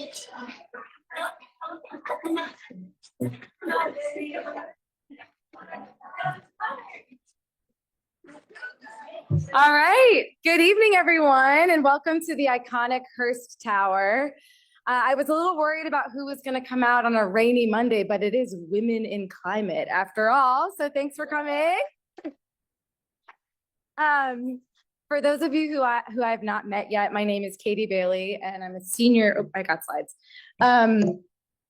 All right. Good evening, everyone, and welcome to the iconic Hearst Tower. I was a little worried about who was going to come out on a rainy Monday, but it is Women in Climate after all. So thanks for coming. For those of you who I have not met yet, my name is Katie Bailey, and I'm a senior. Oh, I got slides. I'm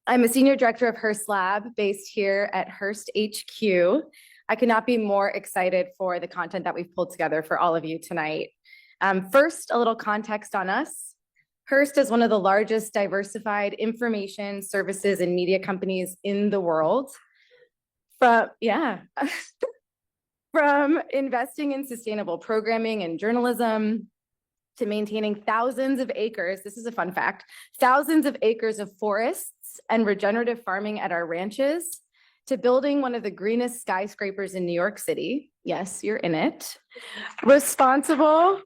a senior director of Hearst Lab based here at Hearst HQ. I could not be more excited for the content that we've pulled together for all of you tonight. First, a little context on us. Hearst is one of the largest diversified information services and media companies in the world. From investing in sustainable programming and journalism to maintaining thousands of acres, this is a fun fact, thousands of acres of forests and regenerative farming at our ranches, to building one of the greenest skyscrapers in New York City. Yes, you're in it. Responsible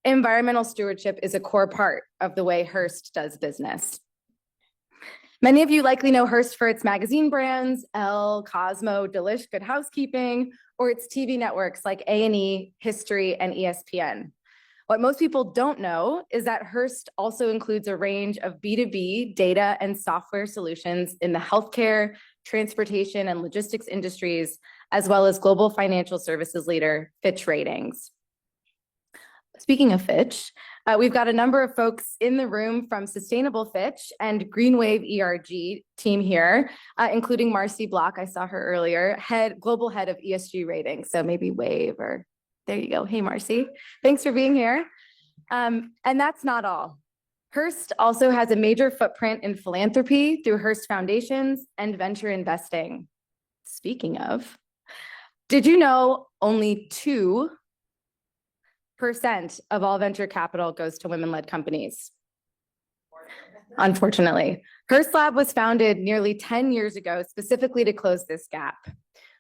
environmental stewardship is a core part of the way Hearst does business. Many of you likely know Hearst for its magazine brands, Elle, Cosmo, Delish, Good Housekeeping, or its TV networks like A&E, History, and ESPN. What most people don't know is that Hearst also includes a range of B2B data and software solutions in the healthcare, transportation, and logistics industries, as well as global financial services leader, Fitch Ratings. Speaking of Fitch, we've got a number of folks in the room from Sustainable Fitch and Greenwave ERG team here, including Marcy Block, I saw her earlier, global head of ESG ratings. So maybe wave or there you go. Hey, Marcy, thanks for being here. And that's not all. Hearst also has a major footprint in philanthropy through Hearst Foundations and venture investing. Speaking of, did you know only 2% of all venture capital goes to women-led companies? Unfortunately, Hearst Lab was founded nearly 10 years ago specifically to close this gap.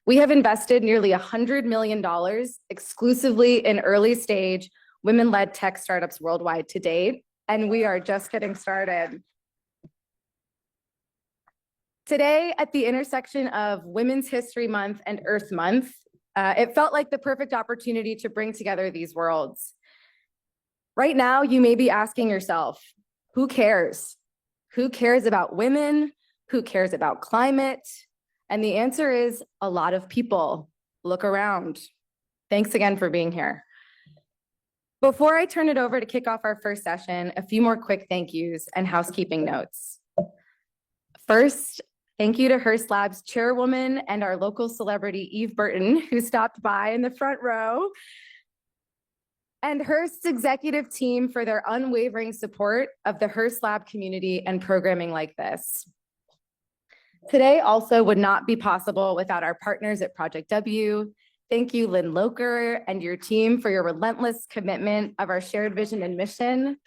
We have invested nearly $100 million exclusively in early stage women-led tech startups worldwide to date, and we are just getting started. Today, at the intersection of Women's History Month and Earth Month, it felt like the perfect opportunity to bring together these worlds. Right now, you may be asking yourself, who cares? Who cares about women? Who cares about climate? And the answer is a lot of people. Look around. Thanks again for being here. Before I turn it over to kick off our first session, a few more quick thank yous and housekeeping notes. First, thank you to Hearst Lab's chairwoman and our local celebrity, Eve Burton, who stopped by in the front row, and Hearst's executive team for their unwavering support of the Hearst Lab community and programming like this. Today also would not be possible without our partners at Project W. Thank you, Lynn Loker and your team, for your relentless commitment of our shared vision and mission.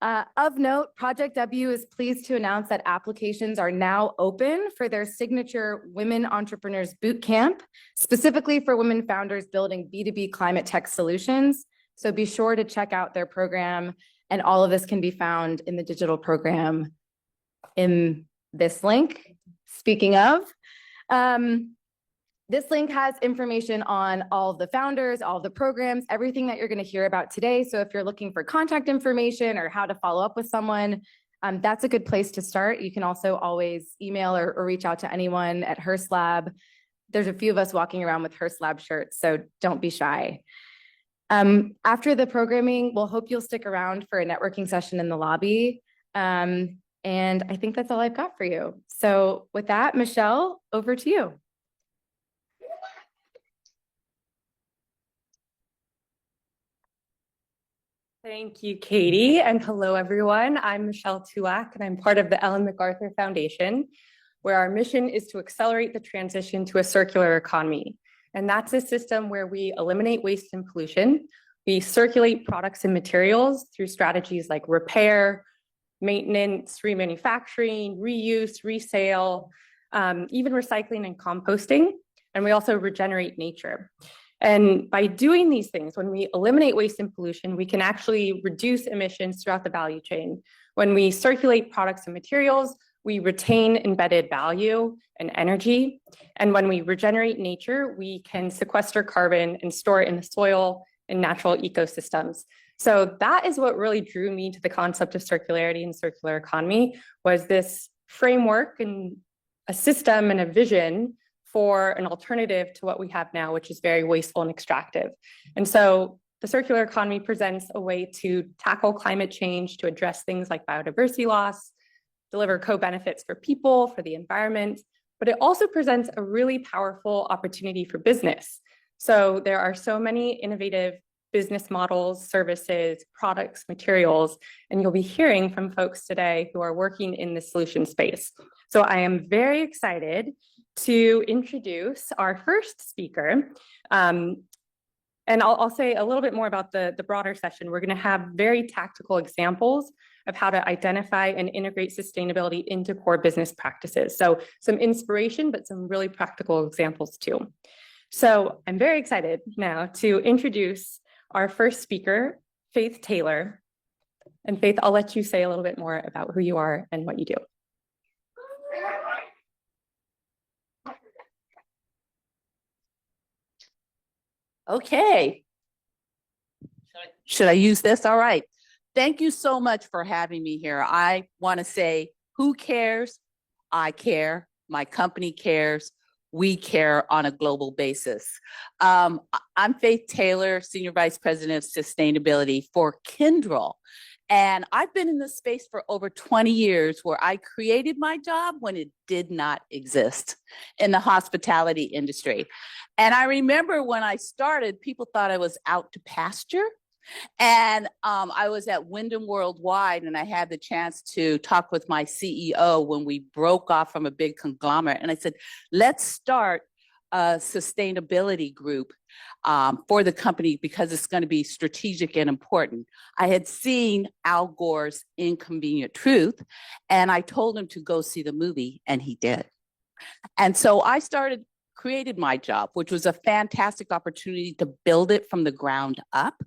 Of note, Project W is pleased to announce that applications are now open for their signature Women Entrepreneurs Bootcamp, specifically for women founders building B2B climate tech solutions. So be sure to check out their program, and all of this can be found in the digital program in this link. Speaking of, this link has information on all of the founders, all of the programs, everything that you're going to hear about today. So if you're looking for contact information or how to follow up with someone, that's a good place to start. You can also always email or reach out to anyone at Hearst Lab. There's a few of us walking around with Hearst Lab shirts, so don't be shy. After the programming, we'll hope you'll stick around for a networking session in the lobby. And I think that's all I've got for you. So with that, Michelle, over to you. Thank you, Katie, and hello, everyone. I'm Michelle Tulak, and I'm part of the Ellen MacArthur Foundation, where our mission is to accelerate the transition to a circular economy. And that's a system where we eliminate waste and pollution. We circulate products and materials through strategies like repair, maintenance, remanufacturing, reuse, resale, even recycling and composting. And we also regenerate nature. And by doing these things, when we eliminate waste and pollution, we can actually reduce emissions throughout the value chain. When we circulate products and materials, we retain embedded value and energy. And when we regenerate nature, we can sequester carbon and store it in the soil and natural ecosystems. So that is what really drew me to the concept of circularity and circular economy, was this framework and a system and a vision for an alternative to what we have now, which is very wasteful and extractive. And so the circular economy presents a way to tackle climate change, to address things like biodiversity loss, deliver co-benefits for people, for the environment, but it also presents a really powerful opportunity for business. So there are so many innovative business models, services, products, materials, and you'll be hearing from folks today who are working in the solution space. So I am very excited to introduce our first speaker. And I'll say a little bit more about the broader session. We're going to have very tactical examples of how to identify and integrate sustainability into core business practices. So some inspiration, but some really practical examples too. So I'm very excited now to introduce our first speaker, Faith Taylor. And Faith, I'll let you say a little bit more about who you are and what you do. Okay. Should I use this? All right. Thank you so much for having me here. I want to say, who cares? I care. My company cares. We care on a global basis. I'm Faith Taylor, Senior Vice President of Sustainability for Kyndryl. And I've been in this space for over 20 years, where I created my job when it did not exist in the hospitality industry. And I remember when I started, people thought I was out to pasture. And I was at Wyndham Worldwide, and I had the chance to talk with my CEO when we broke off from a big conglomerate. And I said, let's start a sustainability group for the company, because it's going to be strategic and important. I had seen Al Gore's Inconvenient Truth, and I told him to go see the movie, and he did. And so I created my job, which was a fantastic opportunity to build it from the ground up.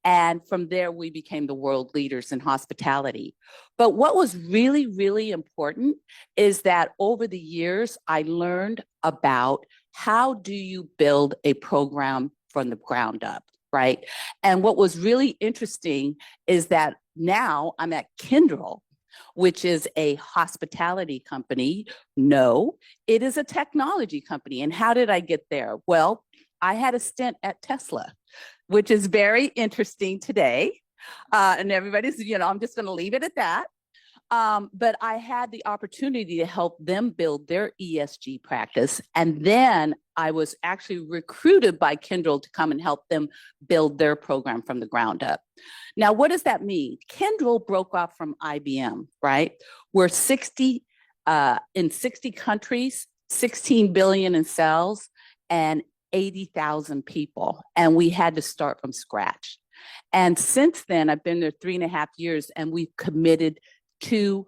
And from there, we became the world leaders in hospitality. But what was really, really important is that over the years, I learned about how do you build a program from the ground up, right? And what was really interesting is that now I'm at Kyndryl, which is a hospitality company. No, it is a technology company. And how did I get there? Well, I had a stint at Tesla, which is very interesting today. And everybody's, I'm just going to leave it at that. But I had the opportunity to help them build their ESG practice. And then I was actually recruited by Kyndryl to come and help them build their program from the ground up. Now, what does that mean? Kyndryl broke off from IBM, right? We're in 60 countries, 16 billion in sales, and 80,000 people. And we had to start from scratch. And since then, I've been there 3.5 years, and we've committed to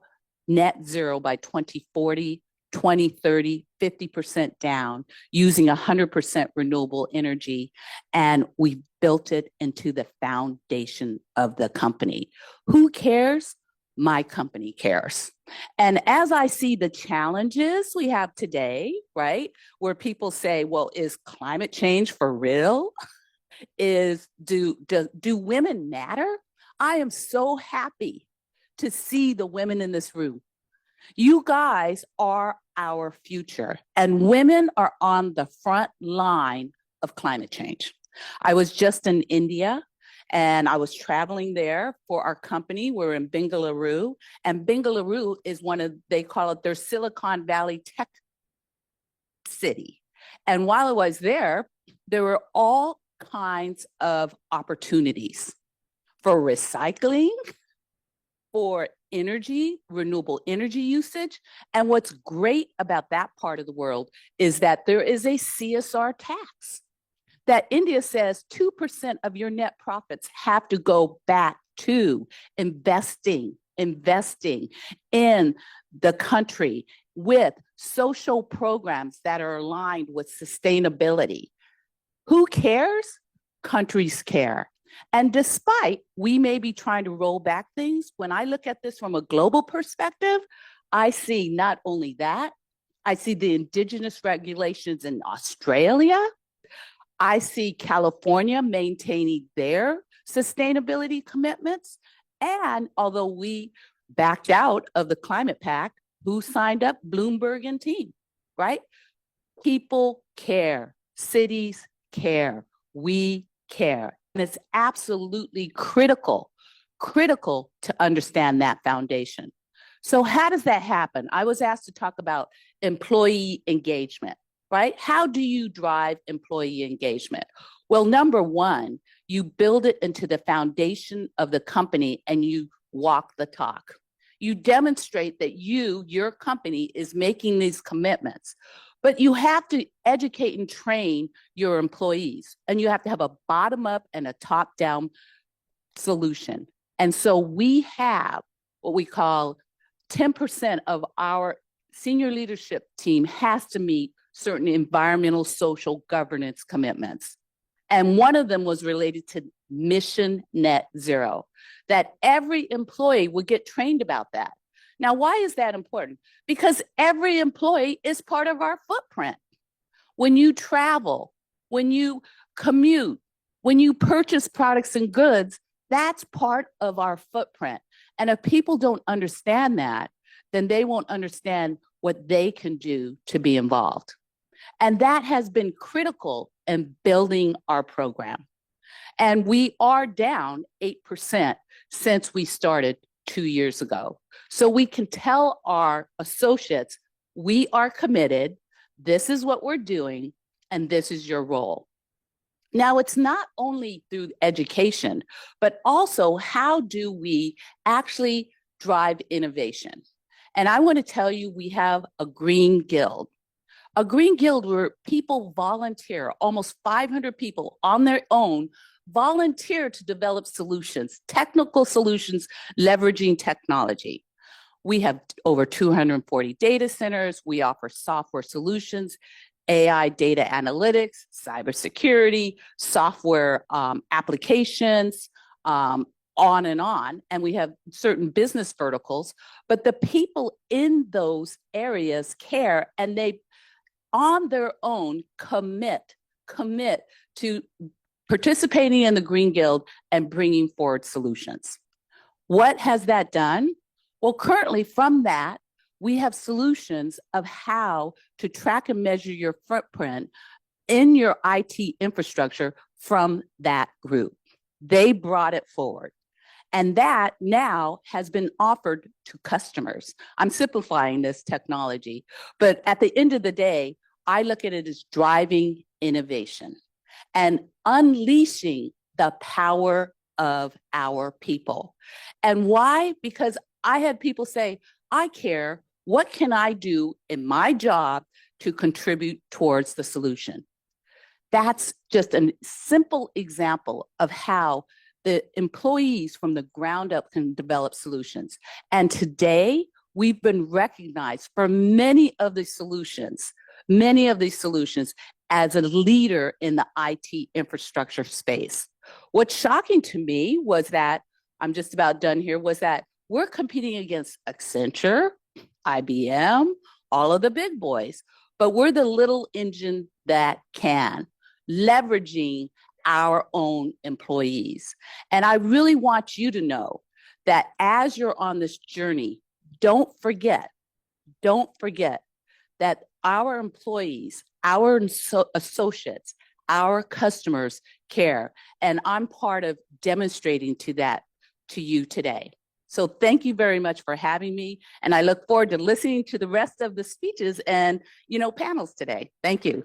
net zero by 2040, 2030, 50% down, using 100% renewable energy. And we built it into the foundation of the company. Who cares? My company cares. And as I see the challenges we have today, right, where people say, well, is climate change for real? Do women matter? I am so happy to see the women in this room. You guys are our future, and women are on the front line of climate change. I was just in India, and I was traveling there for our company. We're in Bengaluru, and Bengaluru is they call it their Silicon Valley tech city. And while I was there were all kinds of opportunities for recycling, for energy, renewable energy usage. And what's great about that part of the world is that there is a CSR tax that India says 2% of your net profits have to go back to investing in the country with social programs that are aligned with sustainability. Who cares? Countries care. And despite we may be trying to roll back things, when I look at this from a global perspective, I see not only that, I see the indigenous regulations in Australia. I see California maintaining their sustainability commitments. And although we backed out of the climate pact, who signed up? Bloomberg and team, right? People care. Cities care. We care. And it's absolutely critical to understand that foundation. So how does that happen? I was asked to talk about employee engagement, right? How do you drive employee engagement? Well, number one, you build it into the foundation of the company and you walk the talk. You demonstrate that your company is making these commitments, but you have to educate and train your employees, and you have to have a bottom up and a top down solution. And so we have what we call 10% of our senior leadership team has to meet certain environmental, social governance commitments. And one of them was related to mission net zero, that every employee would get trained about that. Now, why is that important? Because every employee is part of our footprint. When you travel, when you commute, when you purchase products and goods, that's part of our footprint. And if people don't understand that, then they won't understand what they can do to be involved. And that has been critical in building our program. And we are down 8% since we started 2 years ago. So we can tell our associates, we are committed, this is what we're doing, and this is your role. Now, it's not only through education, but also how do we actually drive innovation? And I want to tell you, we have a green guild. A green guild where people volunteer, almost 500 people on their own volunteer to develop solutions, technical solutions, leveraging technology. We have over 240 data centers. We offer software solutions, AI data analytics, cybersecurity, software applications, on and on. And we have certain business verticals, but the people in those areas care, and they on their own commit to participating in the Green Guild and bringing forward solutions. What has that done? Well, currently from that, we have solutions of how to track and measure your footprint in your IT infrastructure from that group. They brought it forward. And that now has been offered to customers. I'm simplifying this technology, but at the end of the day, I look at it as driving innovation and unleashing the power of our people. And why? Because I had people say, I care, what can I do in my job to contribute towards the solution? That's just a simple example of how the employees from the ground up can develop solutions. And today, we've been recognized for many of these solutions as a leader in the IT infrastructure space. What's shocking to me was that, I'm just about done here, was that we're competing against Accenture, IBM, all of the big boys, but we're the little engine that can, leveraging our own employees. And I really want you to know that as you're on this journey, don't forget that our employees, our associates, our customers care. And I'm part of demonstrating that to you today. So thank you very much for having me. And I look forward to listening to the rest of the speeches and, panels today. Thank you.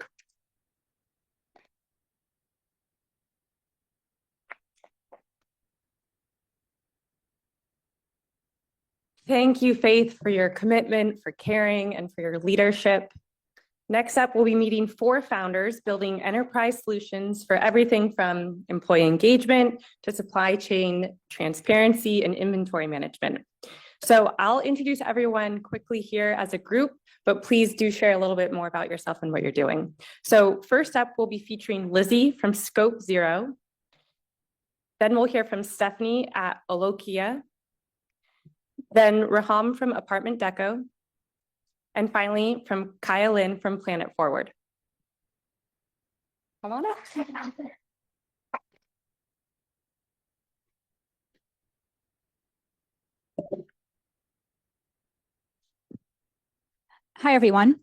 Thank you, Faith, for your commitment, for caring, and for your leadership. Next up, we'll be meeting 4 founders building enterprise solutions for everything from employee engagement to supply chain transparency and inventory management. So I'll introduce everyone quickly here as a group, but please do share a little bit more about yourself and what you're doing. So first up, we'll be featuring Lizzie from Scope Zero. Then we'll hear from Stephanie at Aloqia. Then Raham from AptDeco. And finally, from Kaya Lin from Planet Forward. Come on up. Hi, everyone.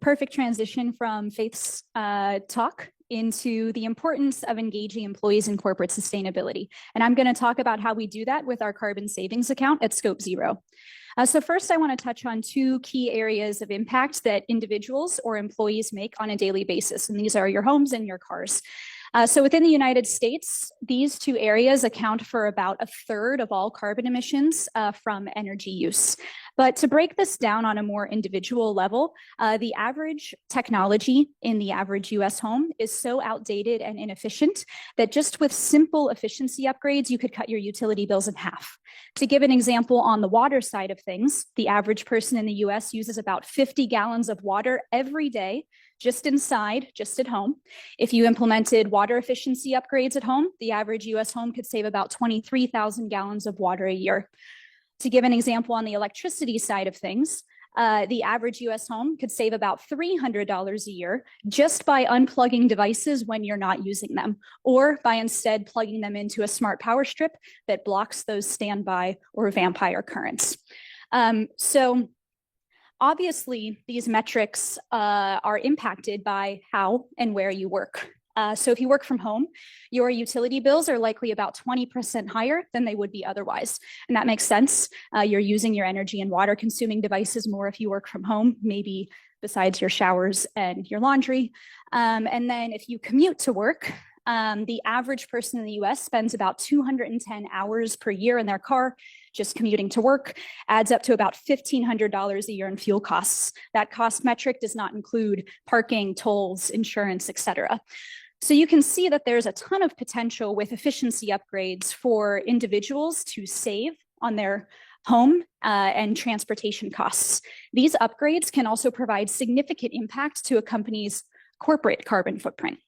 Perfect transition from Faith's talk into the importance of engaging employees in corporate sustainability. And I'm going to talk about how we do that with our carbon savings account at Scope Zero. So first, I want to touch on 2 key areas of impact that individuals or employees make on a daily basis, and these are your homes and your cars. So within the United States, these 2 areas account for about 1/3 of all carbon emissions from energy use. But to break this down on a more individual level, the average technology in the average US home is so outdated and inefficient that just with simple efficiency upgrades, you could cut your utility bills in half. To give an example on the water side of things, the average person in the US uses about 50 gallons of water every day, just inside, just at home. If you implemented water efficiency upgrades at home, the average US home could save about 23,000 gallons of water a year. To give an example on the electricity side of things, the average US home could save about $300 a year just by unplugging devices when you're not using them, or by instead plugging them into a smart power strip that blocks those standby or vampire currents. So obviously, these metrics are impacted by how and where you work. So if you work from home, your utility bills are likely about 20% higher than they would be otherwise. And that makes sense. You're using your energy and water consuming devices more if you work from home, maybe besides your showers and your laundry. And then if you commute to work, the average person in the US spends about 210 hours per year in their car just commuting to work, adds up to about $1,500 a year in fuel costs. That cost metric does not include parking, tolls, insurance, et cetera. So you can see that there's a ton of potential with efficiency upgrades for individuals to save on their home and transportation costs. These upgrades can also provide significant impact to a company's corporate carbon footprint.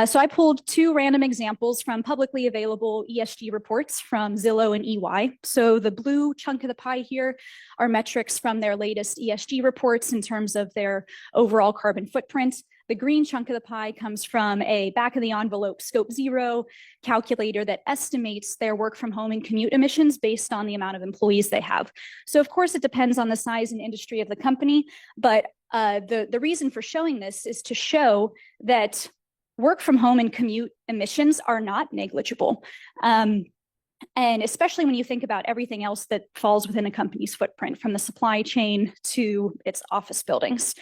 So I pulled 2 random examples from publicly available ESG reports from Zillow and EY. So the blue chunk of the pie here are metrics from their latest ESG reports in terms of their overall carbon footprint. The green chunk of the pie comes from a back of the envelope Scope Zero calculator that estimates their work from home and commute emissions based on the amount of employees they have. So of course it depends on the size and industry of the company, but the reason for showing this is to show that work from home and commute emissions are not negligible. And especially when you think about everything else that falls within a company's footprint, from the supply chain to its office buildings.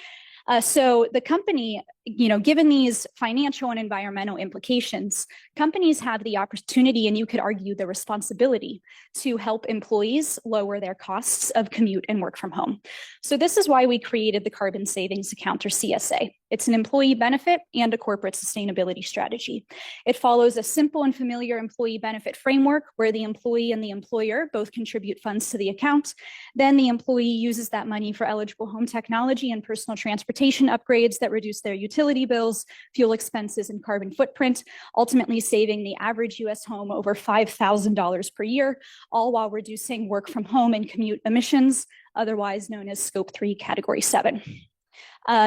So the company, given these financial and environmental implications, companies have the opportunity, and you could argue the responsibility, to help employees lower their costs of commute and work from home. So this is why we created the Carbon Savings Account, or CSA. It's an employee benefit and a corporate sustainability strategy. It follows a simple and familiar employee benefit framework where the employee and the employer both contribute funds to the account. Then the employee uses that money for eligible home technology and personal transportation upgrades that reduce their utility bills, fuel expenses, and carbon footprint, ultimately saving the average US home over $5,000 per year, all while reducing work from home and commute emissions, otherwise known as Scope 3 Category 7.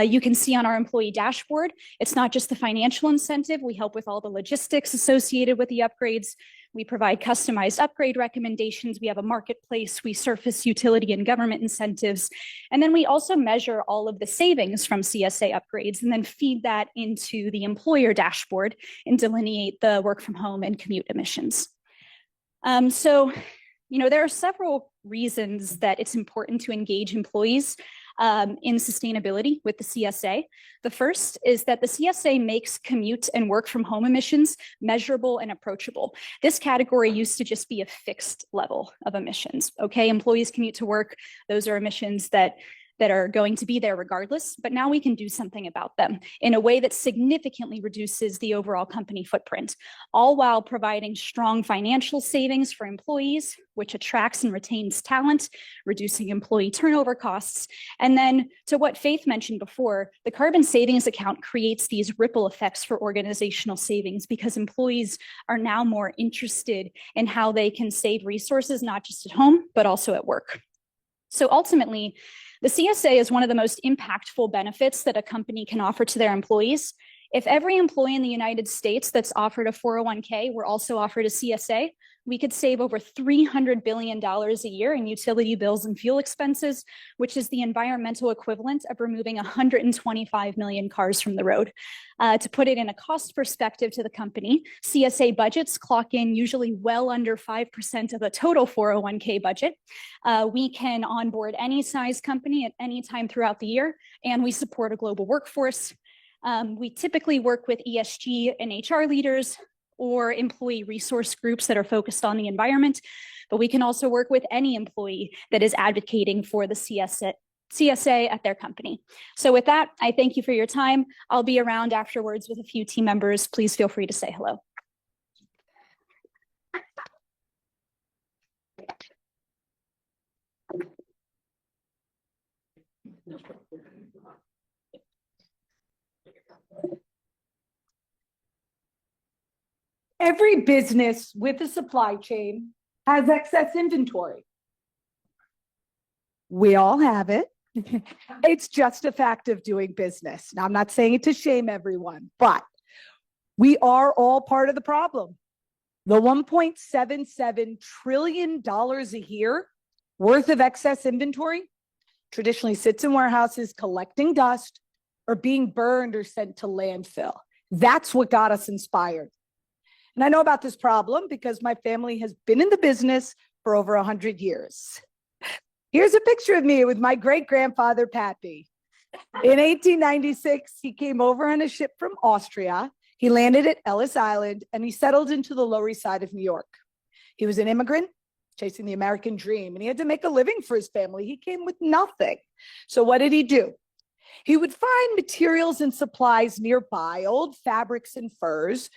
You can see on our employee dashboard, it's not just the financial incentive. We help with all the logistics associated with the upgrades. We provide customized upgrade recommendations. We have a marketplace. We surface utility and government incentives. And then we also measure all of the savings from CSA upgrades and then feed that into the employer dashboard and delineate the work from home and commute emissions. So, there are several reasons that it's important to engage employees in sustainability with the CSA. The first is that the CSA makes commute and work from home emissions measurable and approachable. This category used to just be a fixed level of emissions. Okay, employees commute to work. Those are emissions that that are going to be there regardless, but now we can do something about them in a way that significantly reduces the overall company footprint, all while providing strong financial savings for employees, which attracts and retains talent, reducing employee turnover costs. And then to what Faith mentioned before, the carbon savings account creates these ripple effects for organizational savings because employees are now more interested in how they can save resources, not just at home, but also at work. So ultimately, the CSA is one of the most impactful benefits that a company can offer to their employees. If every employee in the United States that's offered a 401k were also offered a CSA, we could save over $300 billion a year in utility bills and fuel expenses, which is the environmental equivalent of removing 125 million cars from the road. To put it in a cost perspective to the company, CSA budgets clock in usually well under 5% of the total 401k budget. We can onboard any size company at any time throughout the year, and we support a global workforce. We typically work with ESG and HR leaders or employee resource groups that are focused on the environment, but we can also work with any employee that is advocating for the CSA at their company. So with that, I thank you for your time. I'll be around afterwards with a few team members. Please feel free to say hello. Every business with a supply chain has excess inventory. We all have it. It's just a fact of doing business. Now, I'm not saying it to shame everyone, but we are all part of the problem. The $1.77 trillion a year worth of excess inventory traditionally sits in warehouses collecting dust or being burned or sent to landfill. That's what got us inspired. And I know about this problem because my family has been in the business for over 100 years. Here's a picture of me with my great-grandfather, Pappy. In 1896, he came over on a ship from Austria. He landed at Ellis Island, and he settled into the Lower East Side of New York. He was an immigrant chasing the American dream, and he had to make a living for his family. He came with nothing. So what did he do? He would find materials and supplies nearby, old fabrics and furs,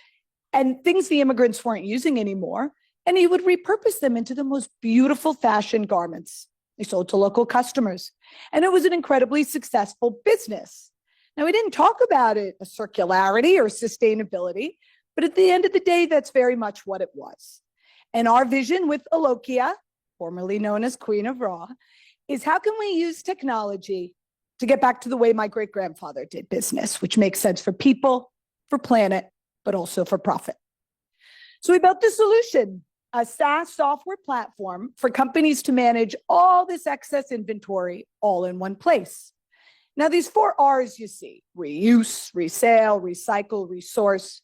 and things the immigrants weren't using anymore, and he would repurpose them into the most beautiful fashion garments. He sold to local customers, and it was an incredibly successful business. Now, we didn't talk about it as circularity or sustainability, but at the end of the day, that's very much what it was. And our vision with Aloqia, formerly known as Queen of Raw, is how can we use technology to get back to the way my great-grandfather did business, which makes sense for people, for planet, but also for profit. So we built this solution, a SaaS software platform for companies to manage all this excess inventory all in one place. Now, these 4 R's you see, reuse, resale, recycle, resource,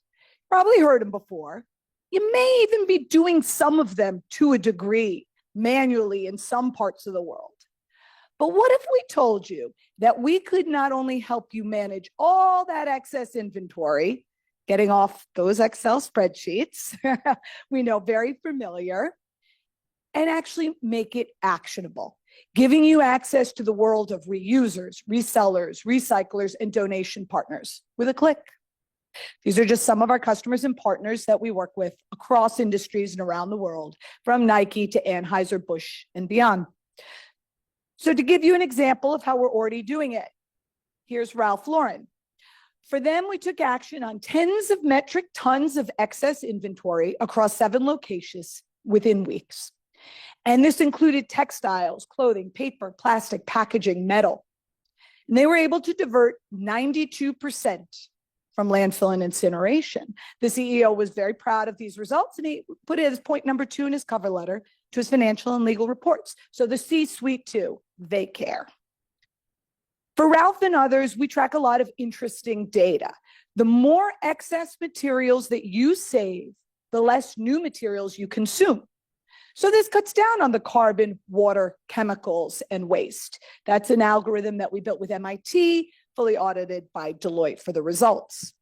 probably heard them before. You may even be doing some of them to a degree manually in some parts of the world. But what if we told you that we could not only help you manage all that excess inventory, getting off those Excel spreadsheets, we know very familiar, and actually make it actionable, giving you access to the world of reusers, resellers, recyclers, and donation partners with a click. These are just some of our customers and partners that we work with across industries and around the world, from Nike to Anheuser-Busch and beyond. So to give you an example of how we're already doing it, here's Ralph Lauren. For them, we took action on tens of metric tons of excess inventory across 7 locations within weeks. And this included textiles, clothing, paper, plastic, packaging, metal. And they were able to divert 92% from landfill and incineration. The CEO was very proud of these results, and he put it as point number 2 in his cover letter to his financial and legal reports. So the C-suite too, they care. For Ralph and others, we track a lot of interesting data. The more excess materials that you save, the less new materials you consume. So this cuts down on the carbon, water, chemicals, and waste. That's an algorithm that we built with MIT, fully audited by Deloitte for the results.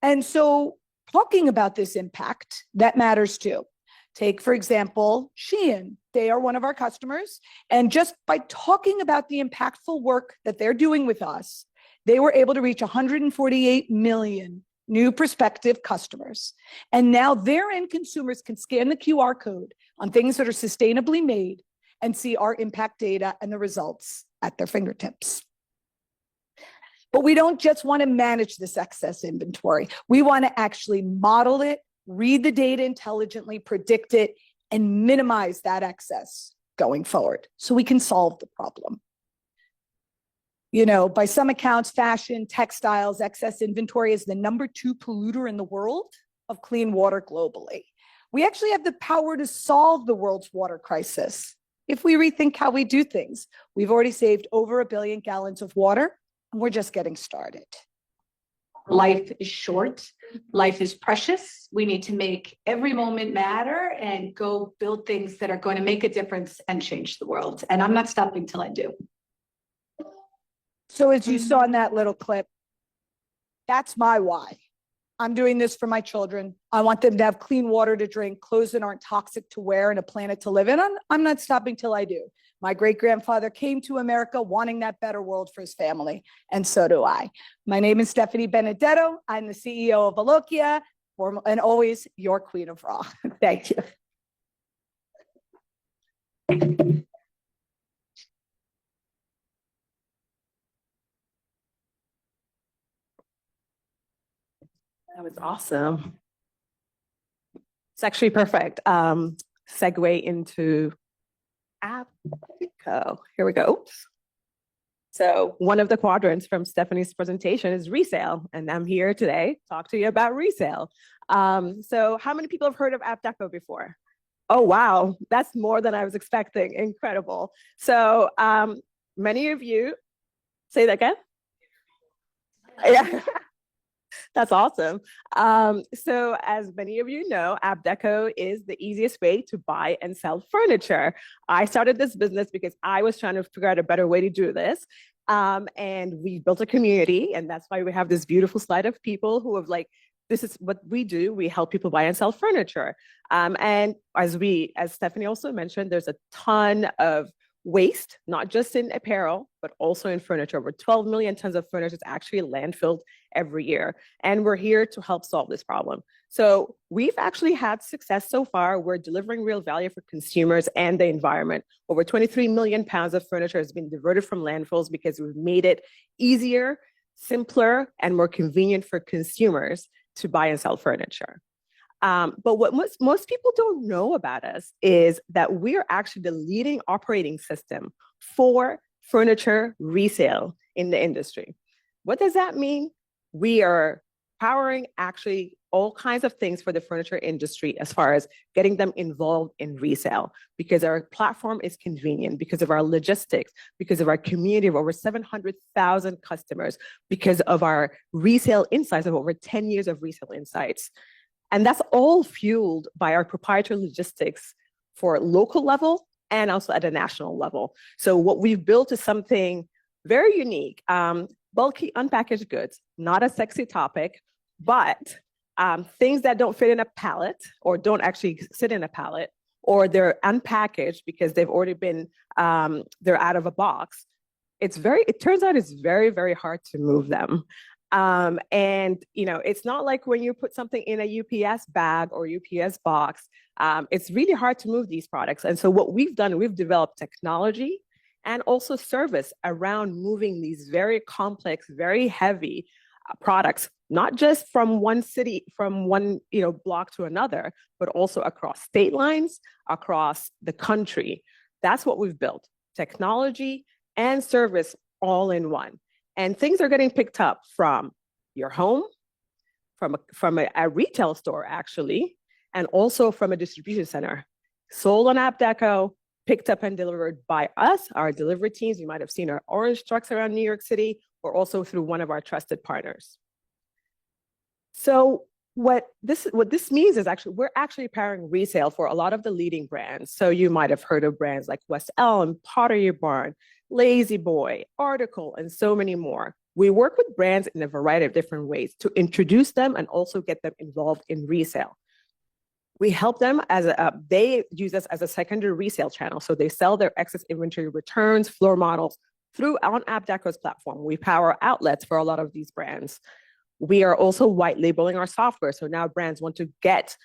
And so talking about this impact, that matters too. Take, for example, Shein. they are one of our customers. And just by talking about the impactful work that they're doing with us, they were able to reach 148 million new prospective customers. And now their end consumers can scan the QR code on things that are sustainably made and see our impact data and the results at their fingertips. But we don't just want to manage this excess inventory. We want to actually model it, read the data intelligently, predict it, and minimize that excess going forward so we can solve the problem. You know, by some accounts, fashion, textiles, excess inventory is the #2 polluter in the world of clean water globally. We actually have the power to solve the world's water crisis if we rethink how we do things. We've already saved over 1 billion gallons of water, and we're just getting started. Life is short. Life is precious. We need to make every moment matter and go build things that are going to make a difference and change the world. And I'm not stopping till I do. So as you saw in that little clip, that's my why. I'm doing this for my children. I want them to have clean water to drink, clothes that aren't toxic to wear, and a planet to live in. I'm not stopping till I do. My great-grandfather came to America wanting that better world for his family, and so do I. My name is Stephanie Benedetto. I'm the CEO of Aloqia, and always your queen of raw. Thank you. That was awesome. It's actually perfect. Segue into AptDeco. Here we go. Oops. So one of the quadrants from Stephanie's presentation is resale, and I'm here today to talk to you about resale. So how many people have heard of AptDeco before? Oh, wow. That's more than I was expecting. Incredible. So many of you, say that again? Yeah. That's awesome. So as many of you know, AptDeco is the easiest way to buy and sell furniture. I started this business because I was trying to figure out a better way to do this. And we built a community, and that's why we have this beautiful slide of people who have this is what we do. We help people buy and sell furniture. And as Stephanie also mentioned, there's a ton of waste, not just in apparel, but also in furniture. Over 12 million tons of furniture is actually landfilled every year. And we're here to help solve this problem. So we've actually had success so far. We're delivering real value for consumers and the environment. Over 23 million pounds of furniture has been diverted from landfills because we've made it easier, simpler, and more convenient for consumers to buy and sell furniture. But what most people don't know about us is that we are actually the leading operating system for furniture resale in the industry. What does that mean? We are powering actually all kinds of things for the furniture industry as far as getting them involved in resale, because our platform is convenient, because of our logistics, because of our community of over 700,000 customers, because of our resale insights of over 10 years of resale insights. And that's all fueled by our proprietary logistics for local level and also at a national level. So what we've built is something very unique. Bulky unpackaged goods, not a sexy topic, but things that don't fit in a pallet or don't actually sit in a pallet, or they're unpackaged because they've already been, they're out of a box. It turns out it's very, very hard to move them. And, you know, it's not like when you put something in a UPS bag or UPS box, it's really hard to move these products. And so what we've done, we've developed technology and also service around moving these very complex, very heavy products, not just from one city, from one block to another, but also across state lines, across the country. That's what we've built, technology and service all in one. And things are getting picked up from your home, from a retail store, actually, and also from a distribution center. Sold on AptDeco, picked up and delivered by us, our delivery teams. You might have seen our orange trucks around New York City, or also through one of our trusted partners. So what this means is we're actually powering resale for a lot of the leading brands. So you might have heard of brands like West Elm, Pottery Barn, Lazy Boy, Article, and so many more. We work with brands in a variety of different ways to introduce them and also get them involved in resale. We help them they use us as a secondary resale channel. So they sell their excess inventory returns, floor models through on AptDeco's platform. We power outlets for a lot of these brands. We are also white labeling our software. So now brands want to get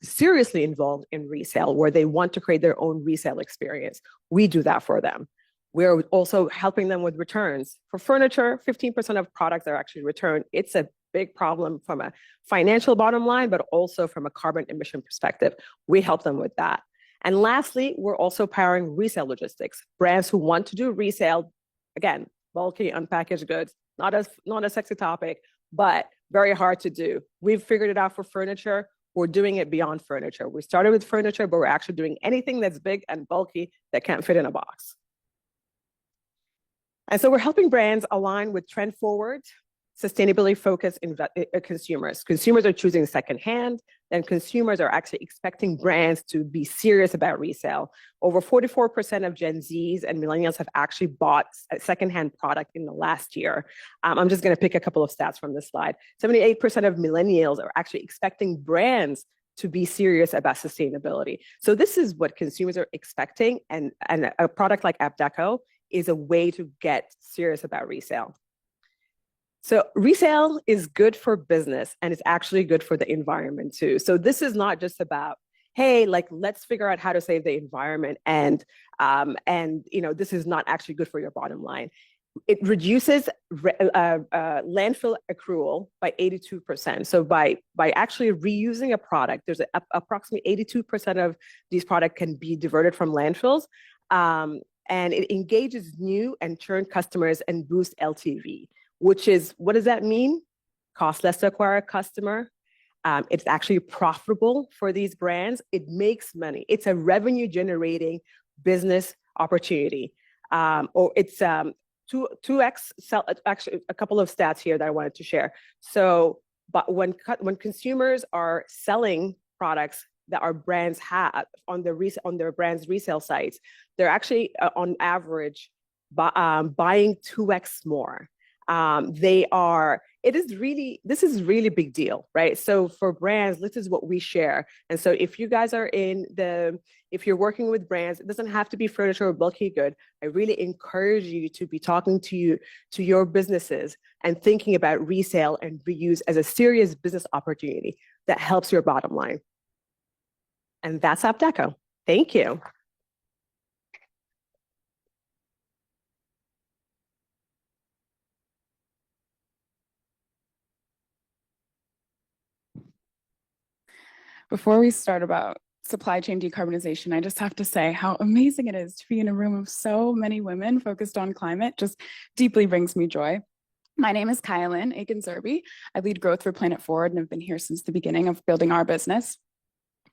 seriously involved in resale, where they want to create their own resale experience. We do that for them. We're also helping them with returns. For furniture, 15% of products are actually returned. It's a big problem from a financial bottom line, but also from a carbon emission perspective. We help them with that. And lastly, we're also powering resale logistics. Brands who want to do resale, again, bulky, unpackaged goods, not a sexy topic, but very hard to do. We've figured it out for furniture. We're doing it beyond furniture. We started with furniture, but we're actually doing anything that's big and bulky that can't fit in a box. And so we're helping brands align with trend forward, sustainability focused consumers. Consumers are choosing secondhand, and consumers are actually expecting brands to be serious about resale. Over 44% of Gen Zs and millennials have actually bought a secondhand product in the last year. I'm just going to pick a couple of stats from this slide. 78% of millennials are actually expecting brands to be serious about sustainability. So this is what consumers are expecting, and a product like AptDeco is a way to get serious about resale. So resale is good for business, and it's actually good for the environment too. So this is not just about, hey, like, let's figure out how to save the environment, and this is not actually good for your bottom line. It reduces landfill accrual by 82%. So by actually reusing a product, there's approximately 82% of these products can be diverted from landfills. And it engages new and churn customers and boosts LTV, which is, what does that mean? Cost less to acquire a customer. It's actually profitable for these brands. It makes money. It's a revenue generating business opportunity. Or it's 2x, actually a couple of stats here that I wanted to share. So, but when consumers are selling products that our brands have on their brands' resale sites, they're actually on average buying 2x more. This is really big deal, right? So for brands, this is what we share. And so if you guys are if you're working with brands, it doesn't have to be furniture or bulky good. I really encourage you to be talking to your businesses and thinking about resale and reuse as a serious business opportunity that helps your bottom line. And that's AptDeco. Thank you. Before we start about supply chain decarbonization, I just have to say how amazing it is to be in a room of so many women focused on climate. Just deeply brings me joy. My name is Kyalyn Aiken-Zerby. I lead growth for Planet Forward and have been here since the beginning of building our business.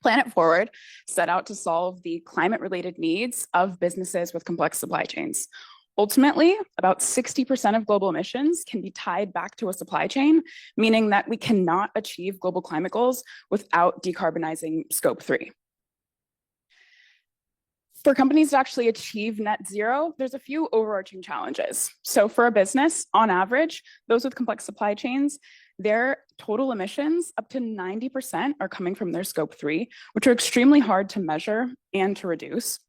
Planet Forward set out to solve the climate-related needs of businesses with complex supply chains. Ultimately, about 60% of global emissions can be tied back to a supply chain, meaning that we cannot achieve global climate goals without decarbonizing Scope 3. For companies to actually achieve net zero, there's a few overarching challenges. So for a business, on average, those with complex supply chains, their total emissions, up to 90%, are coming from their Scope 3, which are extremely hard to measure and to reduce.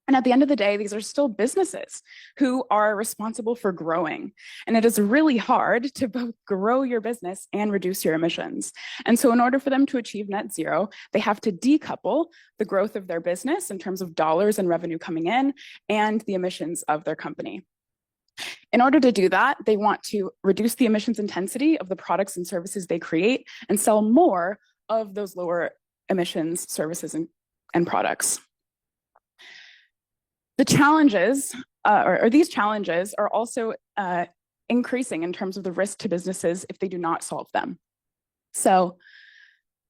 And at the end of the day, these are still businesses who are responsible for growing. And it is really hard to both grow your business and reduce your emissions. And so in order for them to achieve net zero, they have to decouple the growth of their business in terms of dollars and revenue coming in and the emissions of their company. In order to do that, they want to reduce the emissions intensity of the products and services they create and sell more of those lower emissions services and products. The challenges, or these challenges, are also increasing in terms of the risk to businesses if they do not solve them. So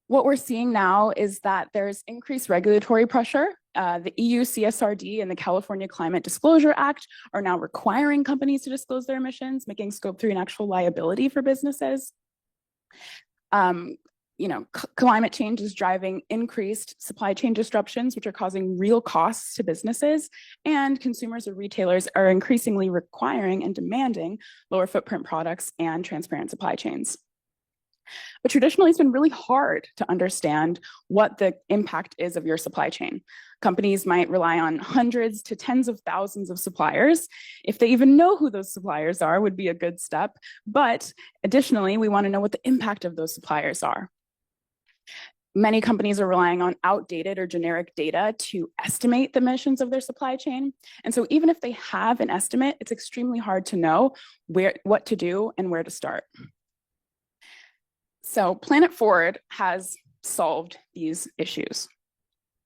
what we're seeing now is that there's increased regulatory pressure. The EU CSRD and the California Climate Disclosure Act are now requiring companies to disclose their emissions, making Scope 3 an actual liability for businesses. Climate change is driving increased supply chain disruptions, which are causing real costs to businesses, and consumers or retailers are increasingly requiring and demanding lower footprint products and transparent supply chains. But traditionally, it's been really hard to understand what the impact is of your supply chain. Companies might rely on hundreds to tens of thousands of suppliers. If they even know who those suppliers are, would be a good step. But additionally, we want to know what the impact of those suppliers are. Many companies are relying on outdated or generic data to estimate the emissions of their supply chain. And so even if they have an estimate, it's extremely hard to know what to do and where to start. So Planet Forward has solved these issues.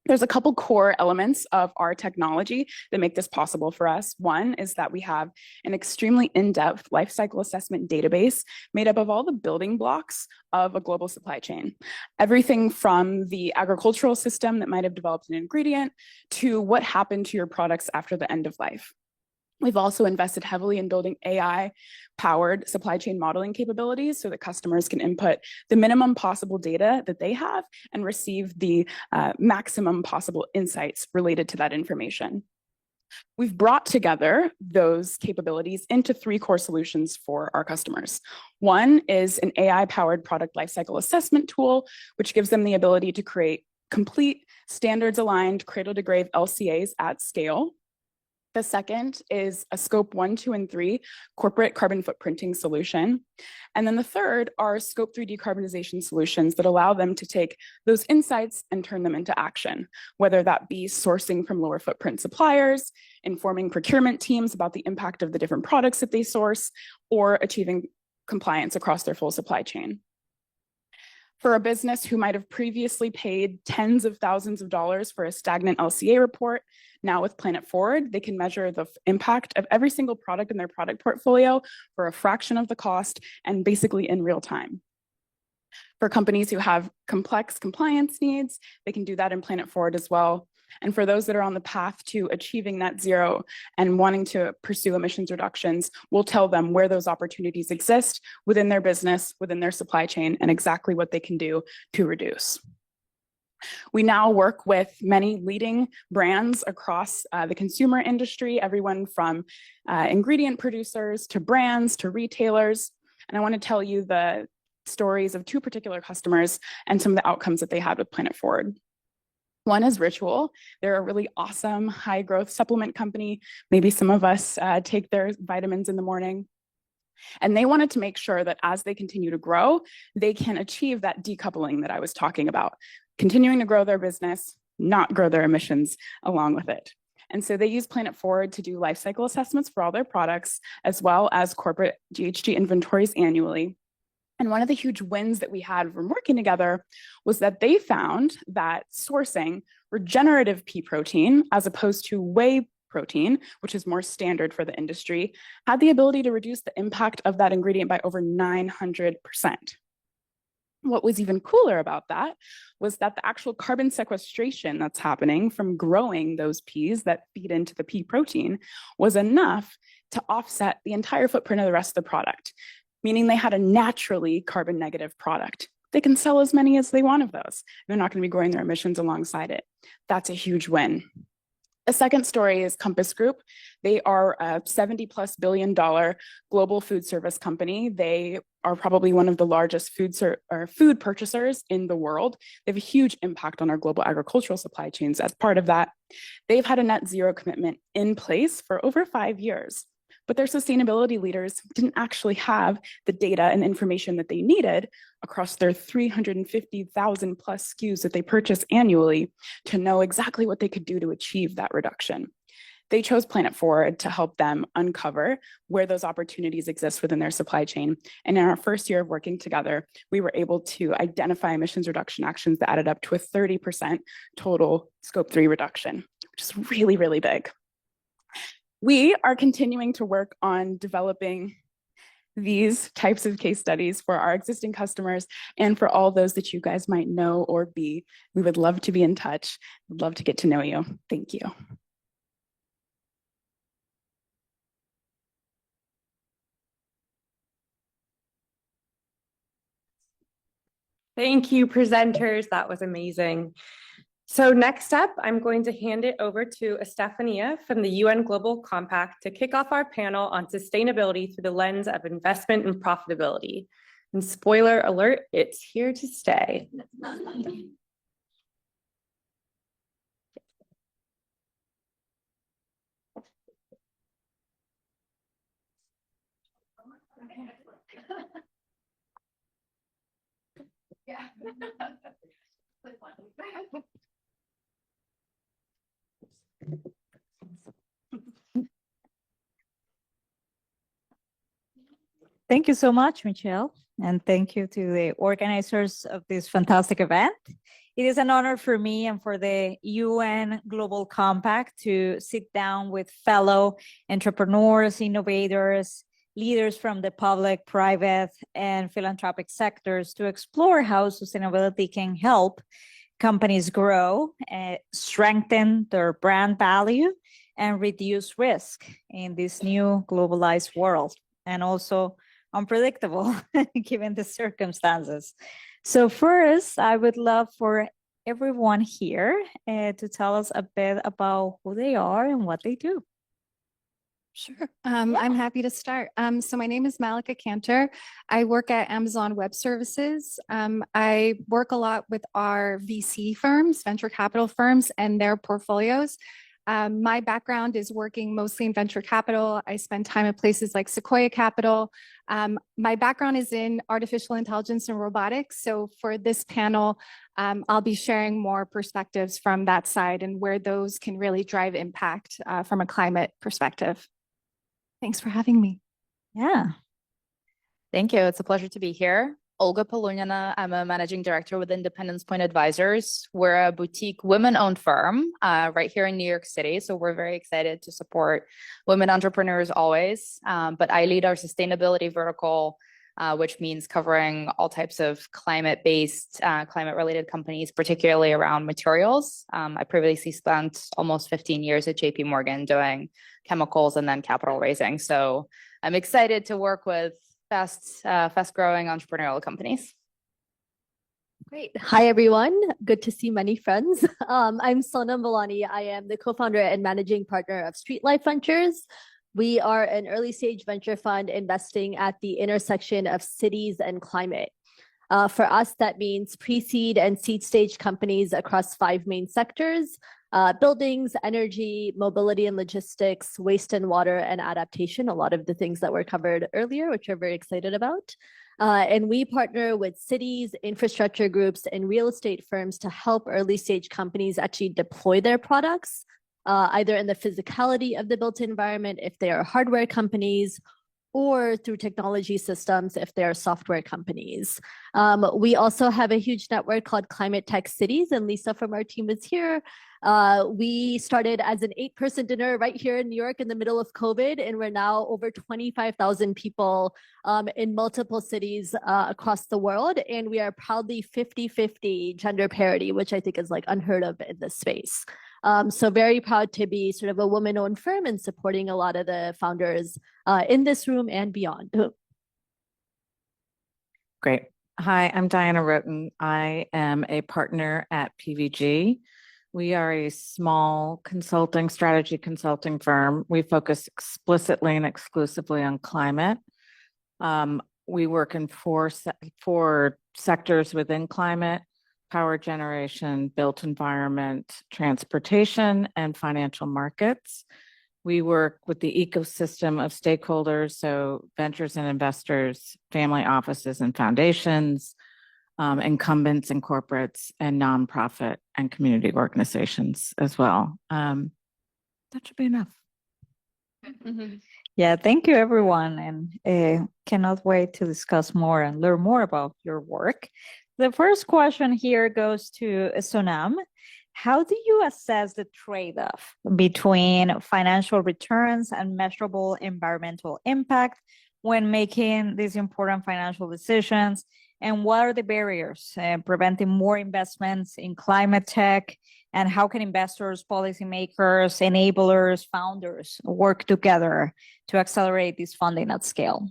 There's a couple core elements of our technology that make this possible for us. One is that we have an extremely in-depth life cycle assessment database made up of all the building blocks of a global supply chain. Everything from the agricultural system that might have developed an ingredient to what happened to your products after the end of life. We've also invested heavily in building AI-powered supply chain modeling capabilities so that customers can input the minimum possible data that they have and receive the maximum possible insights related to that information. We've brought together those capabilities into 3 core solutions for our customers. One is an AI-powered product lifecycle assessment tool, which gives them the ability to create complete standards-aligned cradle-to-grave LCAs at scale. The second is a scope 1, 2, and 3 corporate carbon footprinting solution. And then the third are scope 3 decarbonization solutions that allow them to take those insights and turn them into action, whether that be sourcing from lower footprint suppliers, informing procurement teams about the impact of the different products that they source, or achieving compliance across their full supply chain. For a business who might have previously paid tens of thousands of dollars for a stagnant LCA report, now with Planet Forward, they can measure the impact of every single product in their product portfolio for a fraction of the cost and basically in real time. For companies who have complex compliance needs, they can do that in Planet Forward as well. And for those that are on the path to achieving net zero and wanting to pursue emissions reductions, we'll tell them where those opportunities exist within their business, within their supply chain, and exactly what they can do to reduce. We now work with many leading brands across the consumer industry, everyone from ingredient producers to brands to retailers. And I want to tell you the stories of 2 particular customers and some of the outcomes that they had with Planet Forward. One is Ritual. They're a really awesome high growth supplement company. Maybe some of us take their vitamins in the morning. And they wanted to make sure that as they continue to grow, they can achieve that decoupling that I was talking about, continuing to grow their business, not grow their emissions along with it. And so they use Planet Forward to do life cycle assessments for all their products, as well as corporate GHG inventories annually. And one of the huge wins that we had from working together was that they found that sourcing regenerative pea protein, as opposed to whey protein, which is more standard for the industry, had the ability to reduce the impact of that ingredient by over 900%. What was even cooler about that was that the actual carbon sequestration that's happening from growing those peas that feed into the pea protein was enough to offset the entire footprint of the rest of the product, meaning they had a naturally carbon negative product. They can sell as many as they want of those. They're not going to be growing their emissions alongside it. That's a huge win. A second story is Compass Group. They are a $70+ billion global food service company. They are probably one of the largest food purchasers in the world. They have a huge impact on our global agricultural supply chains as part of that. They've had a net zero commitment in place for over 5 years. But their sustainability leaders didn't actually have the data and information that they needed across their 350,000 plus SKUs that they purchase annually to know exactly what they could do to achieve that reduction. They chose Planet Forward to help them uncover where those opportunities exist within their supply chain. And in our first year of working together, we were able to identify emissions reduction actions that added up to a 30% total scope 3 reduction, which is really, really big. We are continuing to work on developing these types of case studies for our existing customers and for all those that you guys might know or be. We would love to be in touch. We'd love to get to know you. Thank you. Thank you, presenters. That was amazing. So next up, I'm going to hand it over to Estefania from the UN Global Compact to kick off our panel on sustainability through the lens of investment and profitability. And spoiler alert, it's here to stay. Thank you so much, Michelle, and thank you to the organizers of this fantastic event. It is an honor for me and for the UN Global Compact to sit down with fellow entrepreneurs, innovators, leaders from the public, private, and philanthropic sectors to explore how sustainability can help companies grow, strengthen their brand value, and reduce risk in this new globalized world, and also unpredictable given the circumstances. So first, I would love for everyone here to tell us a bit about who they are and what they do. Sure. I'm happy to start. So my name is Malika Cantor. I work at Amazon Web Services. I work a lot with our VC firms, venture capital firms, and their portfolios. My background is working mostly in venture capital. I spend time at places like Sequoia Capital. My background is in artificial intelligence and robotics. So for this panel, I'll be sharing more perspectives from that side and where those can really drive impact from a climate perspective. Thanks for having me. Yeah. Thank you. It's a pleasure to be here. Olga Polunina. I'm a managing director with Independence Point Advisors. We're a boutique women-owned firm right here in New York City. So we're very excited to support women entrepreneurs always. But I lead our sustainability vertical, which means covering all types of climate-based, climate-related companies, particularly around materials. I previously spent almost 15 years at JP Morgan doing chemicals and then capital raising. So I'm excited to work with fast-growing entrepreneurial companies. Great. Hi, everyone. Good to see many friends. I'm Sonam Valani. I am the co-founder and managing partner of Street Life Ventures. We are an early stage venture fund investing at the intersection of cities and climate. For us, that means pre-seed and seed stage companies across 5 main sectors: buildings, energy, mobility and logistics, waste and water, and adaptation. A lot of the things that were covered earlier, which we're very excited about. And we partner with cities, infrastructure groups, and real estate firms to help early stage companies actually deploy their products, either in the physicality of the built environment, if they are hardware companies, or through technology systems if they're software companies. We also have a huge network called Climate Tech Cities, and Lisa from our team is here. We started as an 8-person dinner right here in New York in the middle of COVID, and we're now over 25,000 people in multiple cities across the world, and we are proudly 50-50 gender parity, which I think is like unheard of in this space. So very proud to be sort of a woman-owned firm and supporting a lot of the founders in this room and beyond. Great. Hi, I'm Diana Roten. I am a partner at PVG. We are a small strategy consulting firm. We focus explicitly and exclusively on climate. We work in four sectors within climate: power generation, built environment, transportation, and financial markets. We work with the ecosystem of stakeholders, so ventures and investors, family offices and foundations, incumbents and corporates, and nonprofit and community organizations as well. That should be enough. Yeah, thank you, everyone, and cannot wait to discuss more and learn more about your work. The first question here goes to Sonam. How do you assess the trade-off between financial returns and measurable environmental impact when making these important financial decisions? And what are the barriers preventing more investments in climate tech? And how can investors, policymakers, enablers, founders work together to accelerate this funding at scale?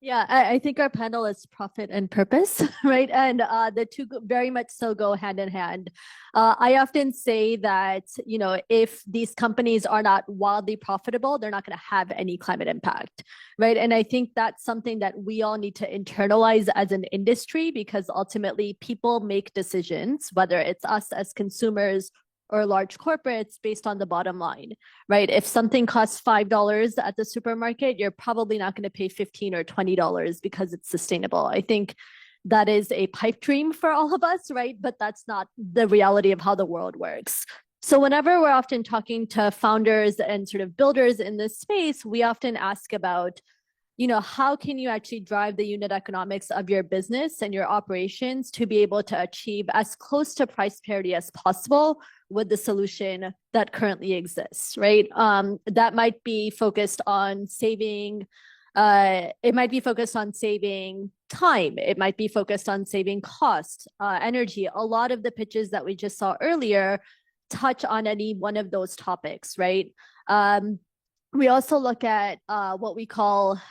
Yeah, I think our panel is profit and purpose, right? And the two very much so go hand in hand. I often say that, you know, if these companies are not wildly profitable, they're not going to have any climate impact, right? And I think that's something that we all need to internalize as an industry, because ultimately people make decisions, whether it's us as consumers or large corporates, based on the bottom line, right? If something costs $5 at the supermarket, you're probably not going to pay $15 or $20 because it's sustainable. I think that is a pipe dream for all of us, right? But that's not the reality of how the world works. So whenever we're often talking to founders and sort of builders in this space, we often ask about, you know, how can you actually drive the unit economics of your business and your operations to be able to achieve as close to price parity as possible with the solution that currently exists, right? That might be focused on saving, it might be focused on saving time. It might be focused on saving cost, energy. A lot of the pitches that we just saw earlier touch on any one of those topics, right? We also look at what we call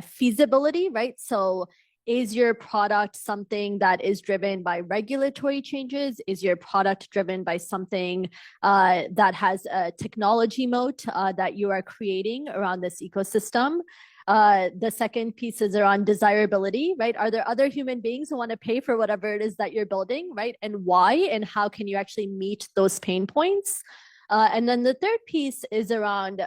feasibility, right? So is your product something that is driven by regulatory changes? Is your product driven by something that has a technology moat that you are creating around this ecosystem? The second piece is around desirability, right? Are there other human beings who want to pay for whatever it is that you're building, right? And why? And how can you actually meet those pain points? And then the third piece is around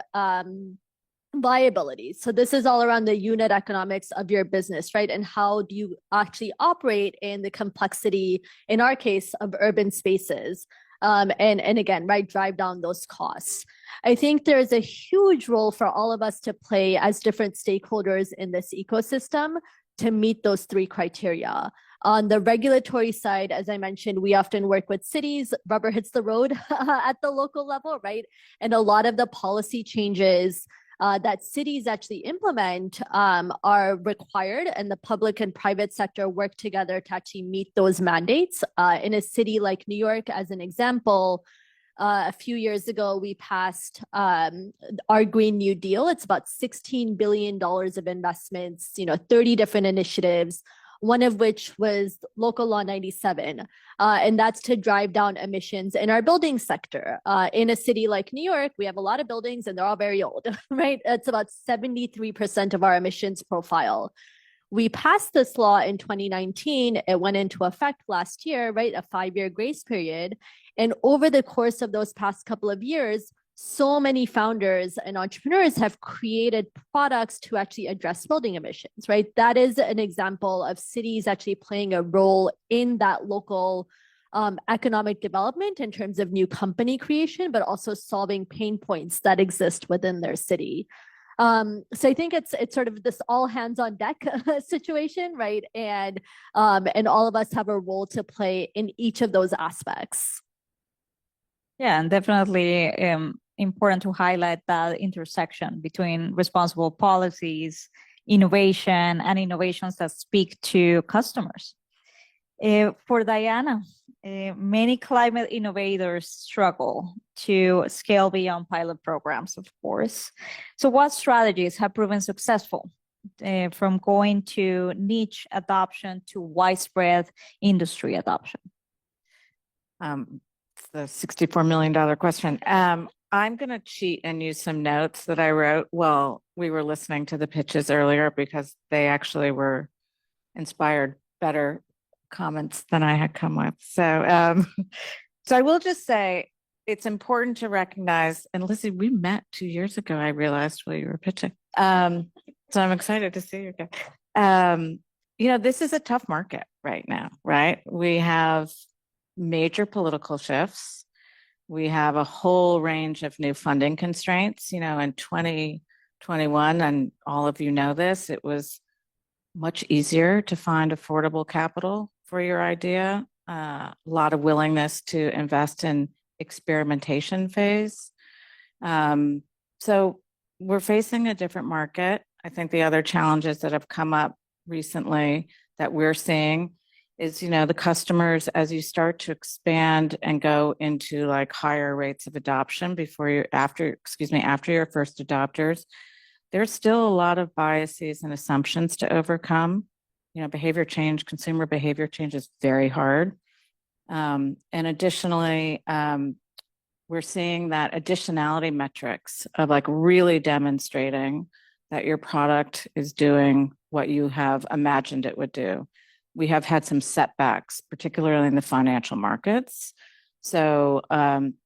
viability. So this is all around the unit economics of your business, right? And how do you actually operate in the complexity, in our case, of urban spaces? And again, right, drive down those costs. I think there's a huge role for all of us to play as different stakeholders in this ecosystem to meet those three criteria. On the regulatory side, as I mentioned, we often work with cities, rubber hits the road at the local level, right? And a lot of the policy changes that cities actually implement are required, and the public and private sector work together to actually meet those mandates. In a city like New York, as an example, a few years ago, we passed our Green New Deal. It's about $16 billion of investments, 30 different initiatives, one of which was Local Law 97. And that's to drive down emissions in our building sector. In a city like New York, we have a lot of buildings and they're all very old, right? It's about 73% of our emissions profile. We passed this law in 2019. It went into effect last year, right? A 5-year grace period. And over the course of those past couple of years, so many founders and entrepreneurs have created products to actually address building emissions, right? That is an example of cities actually playing a role in that local economic development in terms of new company creation, but also solving pain points that exist within their city. So I think it's sort of this all hands on deck situation, right? And all of us have a role to play in each of those aspects. Yeah, and definitely important to highlight that intersection between responsible policies, innovation, and innovations that speak to customers. For Diana, many climate innovators struggle to scale beyond pilot programs, of course. So what strategies have proven successful from going to niche adoption to widespread industry adoption? It's the $64 million question. I'm going to cheat and use some notes that I wrote while we were listening to the pitches earlier, because they actually were inspired better comments than I had come with. So, so I will just say it's important to recognize, and Lizzie, we met 2 years ago, I realized while you were pitching. So I'm excited to see you again. This is a tough market right now, right? We have major political shifts. We have a whole range of new funding constraints. In 2021, and all of you know this, it was much easier to find affordable capital for your idea. A lot of willingness to invest in experimentation phase. So we're facing a different market. I think the other challenges that have come up recently that we're seeing is, the customers, as you start to expand and go into like higher rates of adoption after your first adopters, there's still a lot of biases and assumptions to overcome. Behavior change, consumer behavior change is very hard. And additionally, we're seeing that additionality metrics of like really demonstrating that your product is doing what you have imagined it would do. We have had some setbacks, particularly in the financial markets. So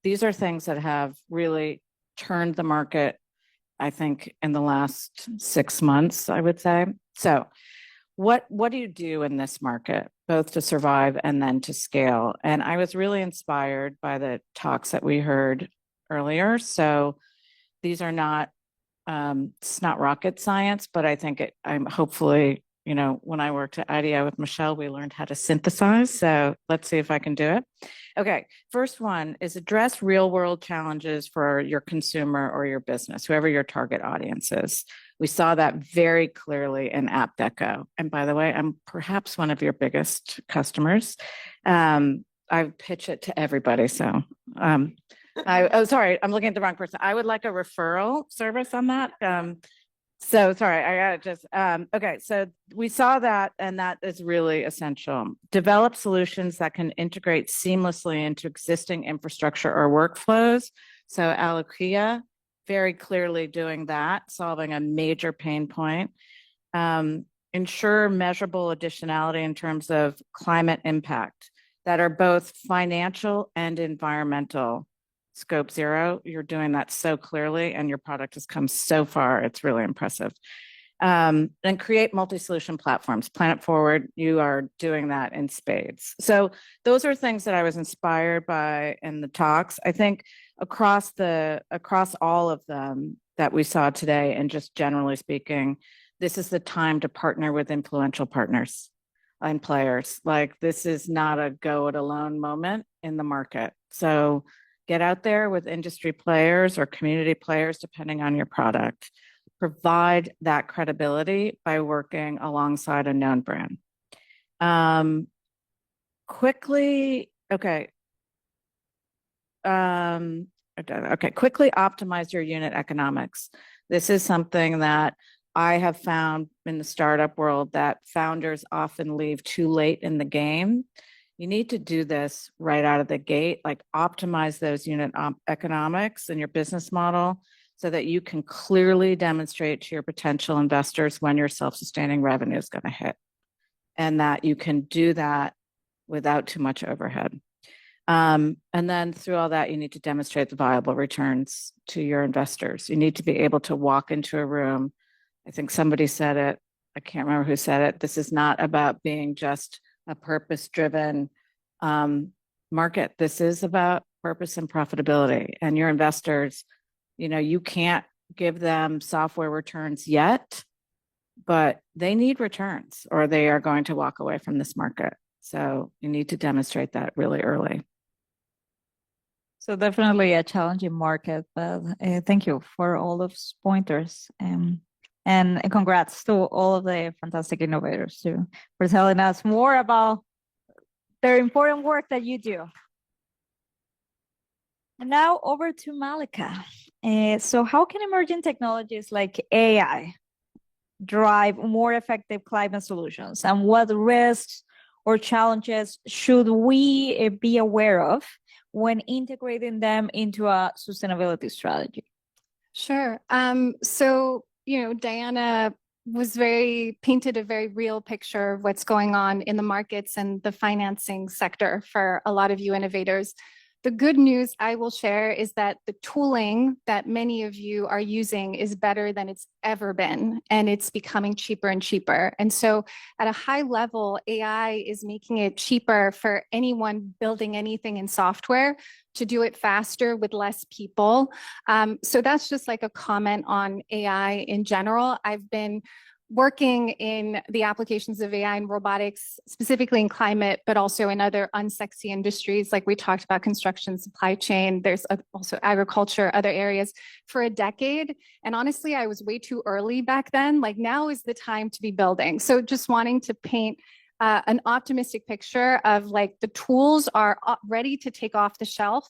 these are things that have really turned the market, I think, in the last 6 months, I would say. So what do you do in this market, both to survive and then to scale? And I was really inspired by the talks that we heard earlier. So these are not, it's not rocket science, but I think I'm hopefully, when I worked at IDEO with Michelle, we learned how to synthesize. So let's see if I can do it. Okay, first one is address real world challenges for your consumer or your business, whoever your target audience is. We saw that very clearly in AptDeco. And by the way, I'm perhaps one of your biggest customers. I pitch it to everybody. So sorry, I'm looking at the wrong person. I would like a referral service on that. So sorry, I got to just, okay. So we saw that, and that is really essential. Develop solutions that can integrate seamlessly into existing infrastructure or workflows. So Aloqia, very clearly doing that, solving a major pain point. Ensure measurable additionality in terms of climate impact that are both financial and environmental. Scope 0, you're doing that so clearly, and your product has come so far. It's really impressive. And create multi-solution platforms. Planet Forward, you are doing that in spades. So those are things that I was inspired by in the talks. I think across all of them that we saw today, and just generally speaking, this is the time to partner with influential partners and players. Like, this is not a go it alone moment in the market. So get out there with industry players or community players, depending on your product. Provide that credibility by working alongside a known brand. Quickly optimize your unit economics. This is something that I have found in the startup world that founders often leave too late in the game. You need to do this right out of the gate, like optimize those unit economics in your business model so that you can clearly demonstrate to your potential investors when your self-sustaining revenue is going to hit, and that you can do that without too much overhead. And then through all that, you need to demonstrate the viable returns to your investors. You need to be able to walk into a room. I think somebody said it. I can't remember who said it. This is not about being just a purpose-driven market. This is about purpose and profitability. And your investors, you can't give them software returns yet, but they need returns or they are going to walk away from this market. So you need to demonstrate that really early. So definitely a challenging market, but thank you for all those pointers. And congrats to all of the fantastic innovators too for telling us more about the important work that you do. And now over to Malika. So how can emerging technologies like AI drive more effective climate solutions? And what risks or challenges should we be aware of when integrating them into a sustainability strategy? Sure. So, Diana painted a very real picture of what's going on in the markets and the financing sector for a lot of you innovators. The good news I will share is that the tooling that many of you are using is better than it's ever been, and it's becoming cheaper and cheaper. And so at a high level, AI is making it cheaper for anyone building anything in software to do it faster with less people. So that's just like a comment on AI in general. I've been working in the applications of AI and robotics, specifically in climate, but also in other unsexy industries, like we talked about construction, supply chain. There's also agriculture, other areas for a decade. And honestly, I was way too early back then. Like, now is the time to be building. So just wanting to paint an optimistic picture of like the tools are ready to take off the shelf,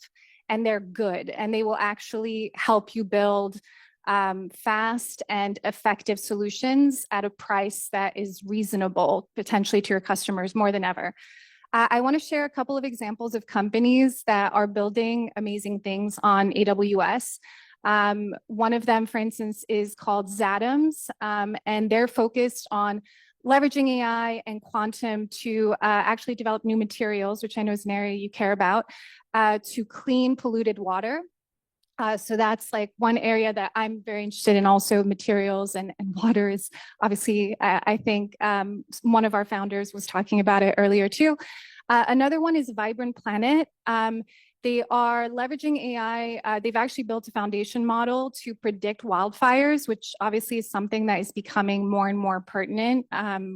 and they're good, and they will actually help you build fast and effective solutions at a price that is reasonable potentially to your customers more than ever. I want to share a couple of examples of companies that are building amazing things on AWS. One of them, for instance, is called Zatums, and they're focused on leveraging AI and quantum to actually develop new materials, which I know is an area you care about, to clean polluted water. So that's like one area that I'm very interested in. Also, materials and water is obviously, I think one of our founders was talking about it earlier too. Another one is Vibrant Planet. They are leveraging AI. They've actually built a foundation model to predict wildfires, which obviously is something that is becoming more and more pertinent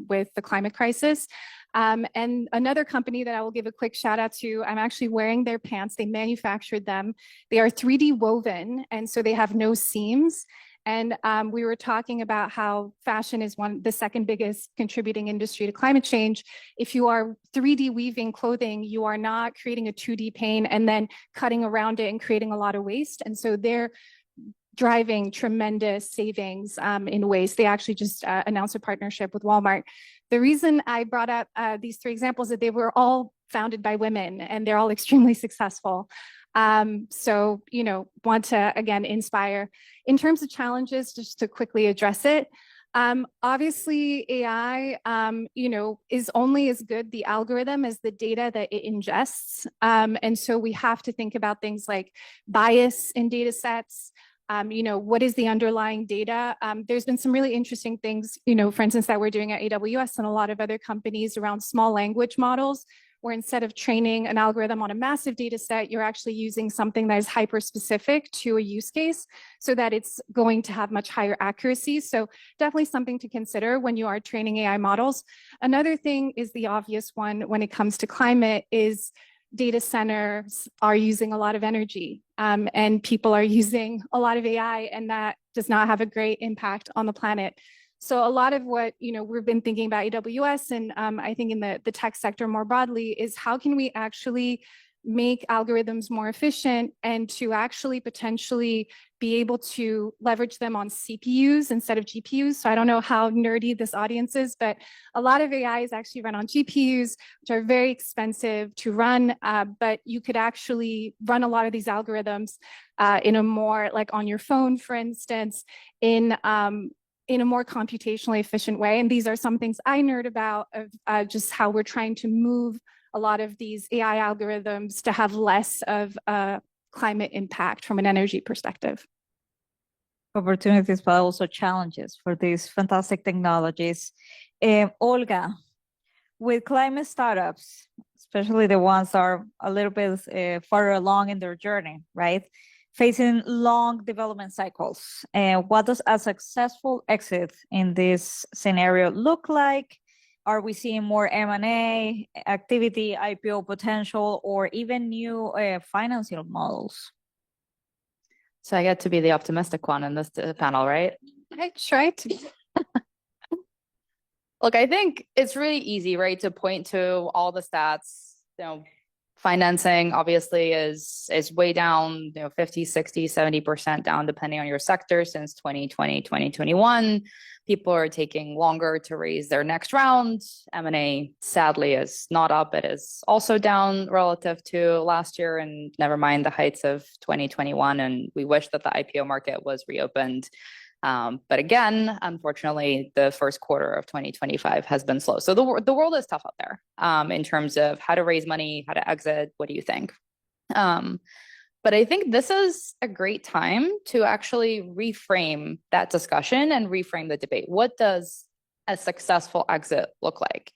with the climate crisis. And another company that I will give a quick shout out to, I'm actually wearing their pants. They manufactured them. They are 3D woven, and so they have no seams. And we were talking about how fashion is the second biggest contributing industry to climate change. If you are 3D weaving clothing, you are not creating a 2D pane and then cutting around it and creating a lot of waste. And so they're driving tremendous savings in waste. They actually just announced a partnership with Walmart. The reason I brought up these three examples is that they were all founded by women and they're all extremely successful. So, want to, again, inspire. In terms of challenges, just to quickly address it, obviously AI, is only as good the algorithm as the data that it ingests. And so we have to think about things like bias in data sets. What is the underlying data? There's been some really interesting things, for instance, that we're doing at AWS and a lot of other companies around small language models, where instead of training an algorithm on a massive data set, you're actually using something that is hyper-specific to a use case so that it's going to have much higher accuracy. So definitely something to consider when you are training AI models. Another thing is the obvious one when it comes to climate is data centers are using a lot of energy and people are using a lot of AI, and that does not have a great impact on the planet. So a lot of what we've been thinking about AWS and I think in the tech sector more broadly is how can we actually make algorithms more efficient and to actually potentially be able to leverage them on CPUs instead of GPUs. So I don't know how nerdy this audience is, but a lot of AI is actually run on GPUs, which are very expensive to run, but you could actually run a lot of these algorithms in a more, like on your phone, for instance, in a more computationally efficient way. And these are some things I nerd about of just how we're trying to move a lot of these AI algorithms to have less of a climate impact from an energy perspective. Opportunities, but also challenges for these fantastic technologies. Olga, with climate startups, especially the ones that are a little bit farther along in their journey, right? Facing long development cycles. What does a successful exit in this scenario look like? Are we seeing more M&A activity, IPO potential, or even new financial models? So I get to be the optimistic one in this panel, right? I try to. Look, I think it's really easy, right, to point to all the stats. Financing obviously is way down, 50, 60, 70% down, depending on your sector since 2020, 2021. People are taking longer to raise their next round. M&A sadly is not up. It is also down relative to last year, and never mind the heights of 2021. And we wish that the IPO market was reopened. But again, unfortunately, the first quarter of 2025 has been slow. So the world is tough out there in terms of how to raise money, how to exit. What do you think? But I think this is a great time to actually reframe that discussion and reframe the debate. What does a successful exit look like?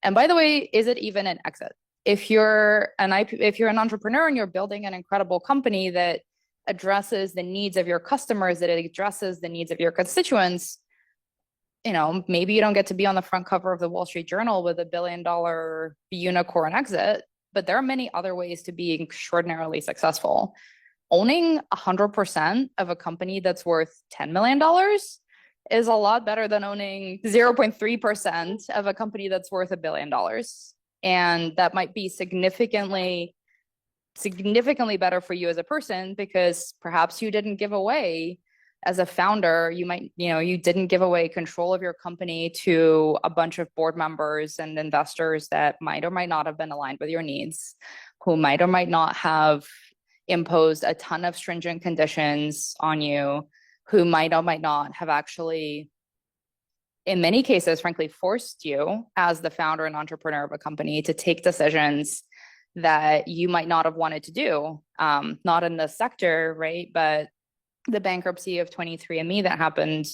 And by the way, is it even an exit? If you're an entrepreneur and you're building an incredible company that addresses the needs of your customers, that it addresses the needs of your constituents, maybe you don't get to be on the front cover of the Wall Street Journal with $1 billion unicorn exit, but there are many other ways to be extraordinarily successful. Owning 100% of a company that's worth $10 million is a lot better than owning 0.3% of a company that's worth $1 billion. And that might be significantly better for you as a person because perhaps you didn't give away as a founder, you didn't give away control of your company to a bunch of board members and investors that might or might not have been aligned with your needs, who might or might not have imposed a ton of stringent conditions on you, who might or might not have actually, in many cases, frankly, forced you as the founder and entrepreneur of a company to take decisions that you might not have wanted to do, not in the sector, right? But the bankruptcy of 23andMe that happened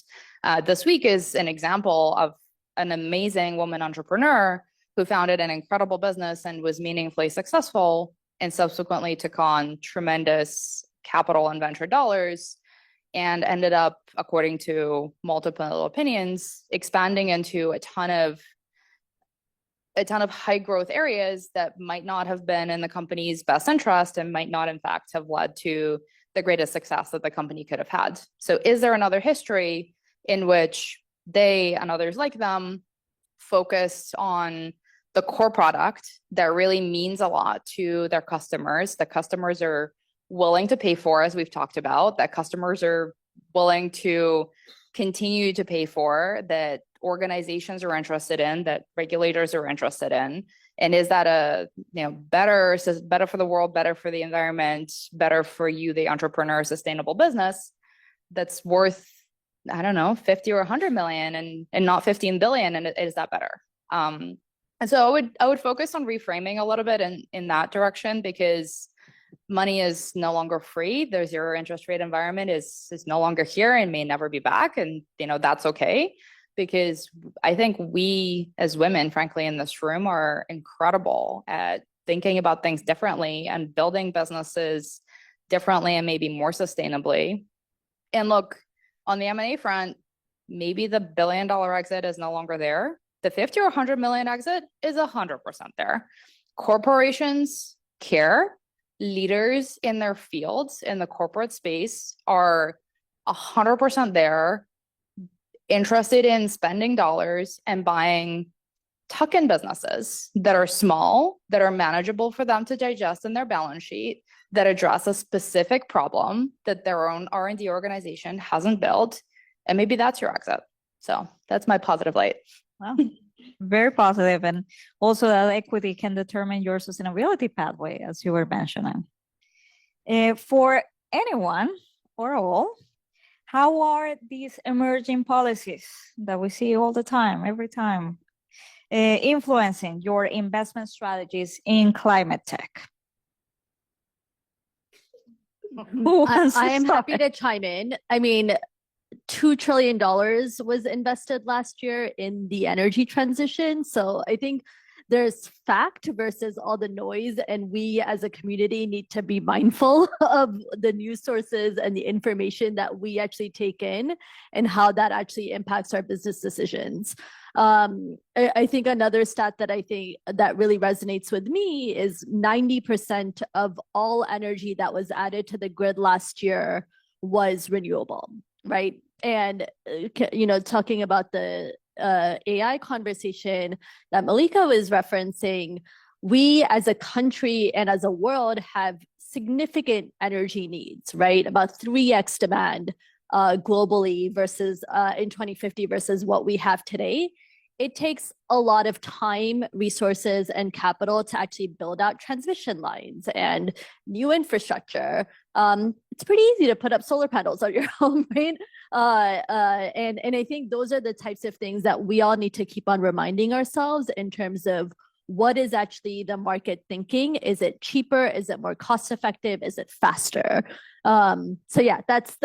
this week is an example of an amazing woman entrepreneur who founded an incredible business and was meaningfully successful and subsequently took on tremendous capital and venture dollars and ended up, according to multiple opinions, expanding into a ton of high growth areas that might not have been in the company's best interest and might not, in fact, have led to the greatest success that the company could have had. So is there another history in which they and others like them focused on the core product that really means a lot to their customers, that customers are willing to pay for, as we've talked about, that customers are willing to continue to pay for, that organizations are interested in, that regulators are interested in? And is that better for the world, better for the environment, better for you, the entrepreneur, sustainable business that's worth, I don't know, 50 or 100 million and not 15 billion? And is that better? And so I would focus on reframing a little bit in that direction, because money is no longer free. The zero interest rate environment is no longer here and may never be back. And, that's okay, because I think we as women, frankly, in this room are incredible at thinking about things differently and building businesses differently and maybe more sustainably. And look, on the M&A front, maybe the $1 billion exit is no longer there. The 50 or 100 million exit is 100% there. Corporations care. Leaders in their fields in the corporate space are 100% there, interested in spending dollars and buying tuck-in businesses that are small, that are manageable for them to digest in their balance sheet, that address a specific problem that their own R&D organization hasn't built. And maybe that's your exit. So that's my positive light. Wow. Very positive. And also that equity can determine your sustainability pathway, as you were mentioning. For anyone or all, how are these emerging policies that we see all the time, every time, influencing your investment strategies in climate tech? I am happy to chime in. I mean, $2 trillion was invested last year in the energy transition. So I think there's fact versus all the noise, and we as a community need to be mindful of the news sources and the information that we actually take in and how that actually impacts our business decisions. I think another stat that I think that really resonates with me is 90% of all energy that was added to the grid last year was renewable, right? And, talking about the AI conversation that Malika was referencing, we as a country and as a world have significant energy needs, right? About 3x demand globally versus in 2050 versus what we have today. It takes a lot of time, resources, and capital to actually build out transmission lines and new infrastructure. It's pretty easy to put up solar panels on your home, right? And I think those are the types of things that we all need to keep on reminding ourselves in terms of what is actually the market thinking. Is it cheaper? Is it more cost effective? Is it faster? So yeah, that's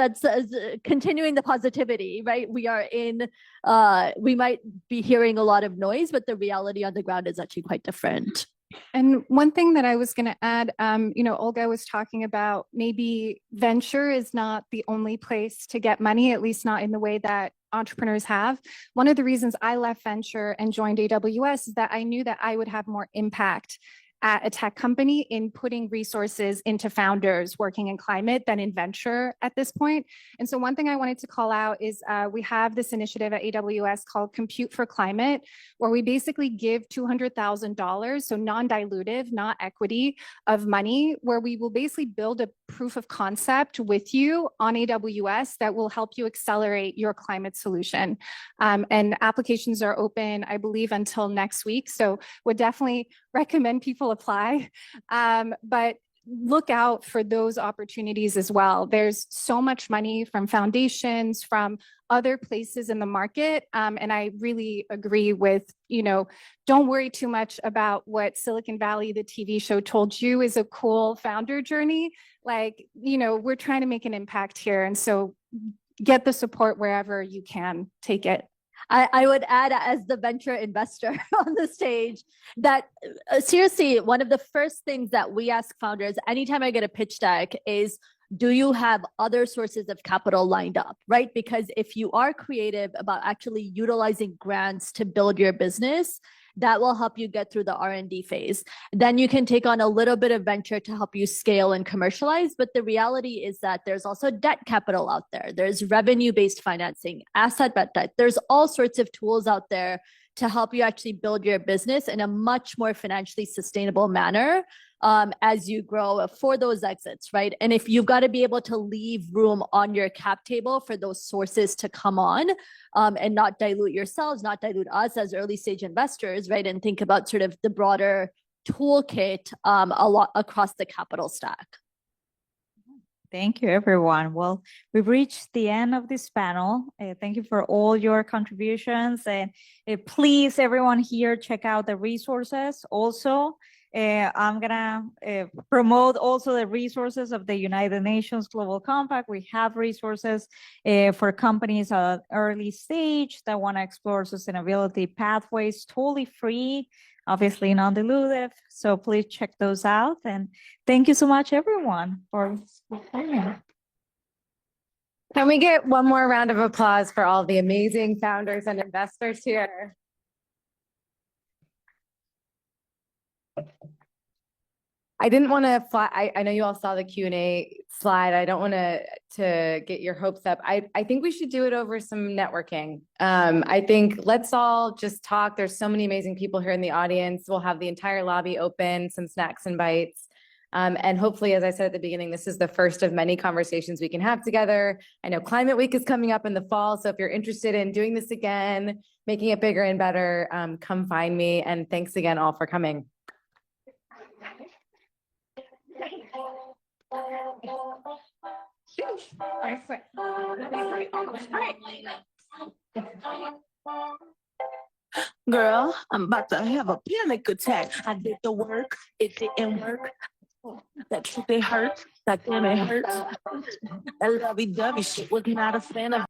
continuing the positivity, right? We might be hearing a lot of noise, but the reality on the ground is actually quite different. And one thing that I was going to add, Olga was talking about maybe venture is not the only place to get money, at least not in the way that entrepreneurs have. One of the reasons I left venture and joined AWS is that I knew that I would have more impact at a tech company in putting resources into founders working in climate than in venture at this point. And so one thing I wanted to call out is we have this initiative at AWS called Compute for Climate, where we basically give $200,000, so non-dilutive, not equity, of money, where we will basically build a proof of concept with you on AWS that will help you accelerate your climate solution. And applications are open, I believe, until next week. So would definitely recommend people apply. But look out for those opportunities as well. There's so much money from foundations, from other places in the market. And I really agree with, don't worry too much about what Silicon Valley, the TV show, told you is a cool founder journey. We're trying to make an impact here. And so get the support wherever you can take it. I would add, as the venture investor on the stage, that seriously, one of the first things that we ask founders anytime I get a pitch deck is, do you have other sources of capital lined up, right? Because if you are creative about actually utilizing grants to build your business, that will help you get through the R&D phase. Then you can take on a little bit of venture to help you scale and commercialize. But the reality is that there's also debt capital out there. There's revenue-based financing, asset-backed debt. There's all sorts of tools out there to help you actually build your business in a much more financially sustainable manner as you grow for those exits, right? And if you've got to be able to leave room on your cap table for those sources to come on and not dilute yourselves, not dilute us as early stage investors, right? And think about sort of the broader toolkit a lot across the capital stack. Thank you, everyone. Well, we've reached the end of this panel. Thank you for all your contributions. And please, everyone here, check out the resources. Also, I'm gonna promote also the resources of the United Nations Global Compact. We have resources for companies at early stage that want to explore sustainability pathways, totally free, obviously non-dilutive. So please check those out. And thank you so much, everyone, for coming. Can we get one more round of applause for all the amazing founders and investors here? I didn't want to fly. I know you all saw the Q&A slide. I don't want to get your hopes up. I think we should do it over some networking. I think let's all just talk. There's so many amazing people here in the audience. We'll have the entire lobby open, some snacks and bites. And hopefully, as I said at the beginning, this is the first of many conversations we can have together. I know Climate Week is coming up in the fall. So if you're interested in doing this again, making it bigger and better, come find me. And thanks again all for coming. Girl, I'm about to have a panic attack. I did the work, it didn't work. That truth, it hurts. That damn, it hurts. That lovey-dovey shit was not a fan of.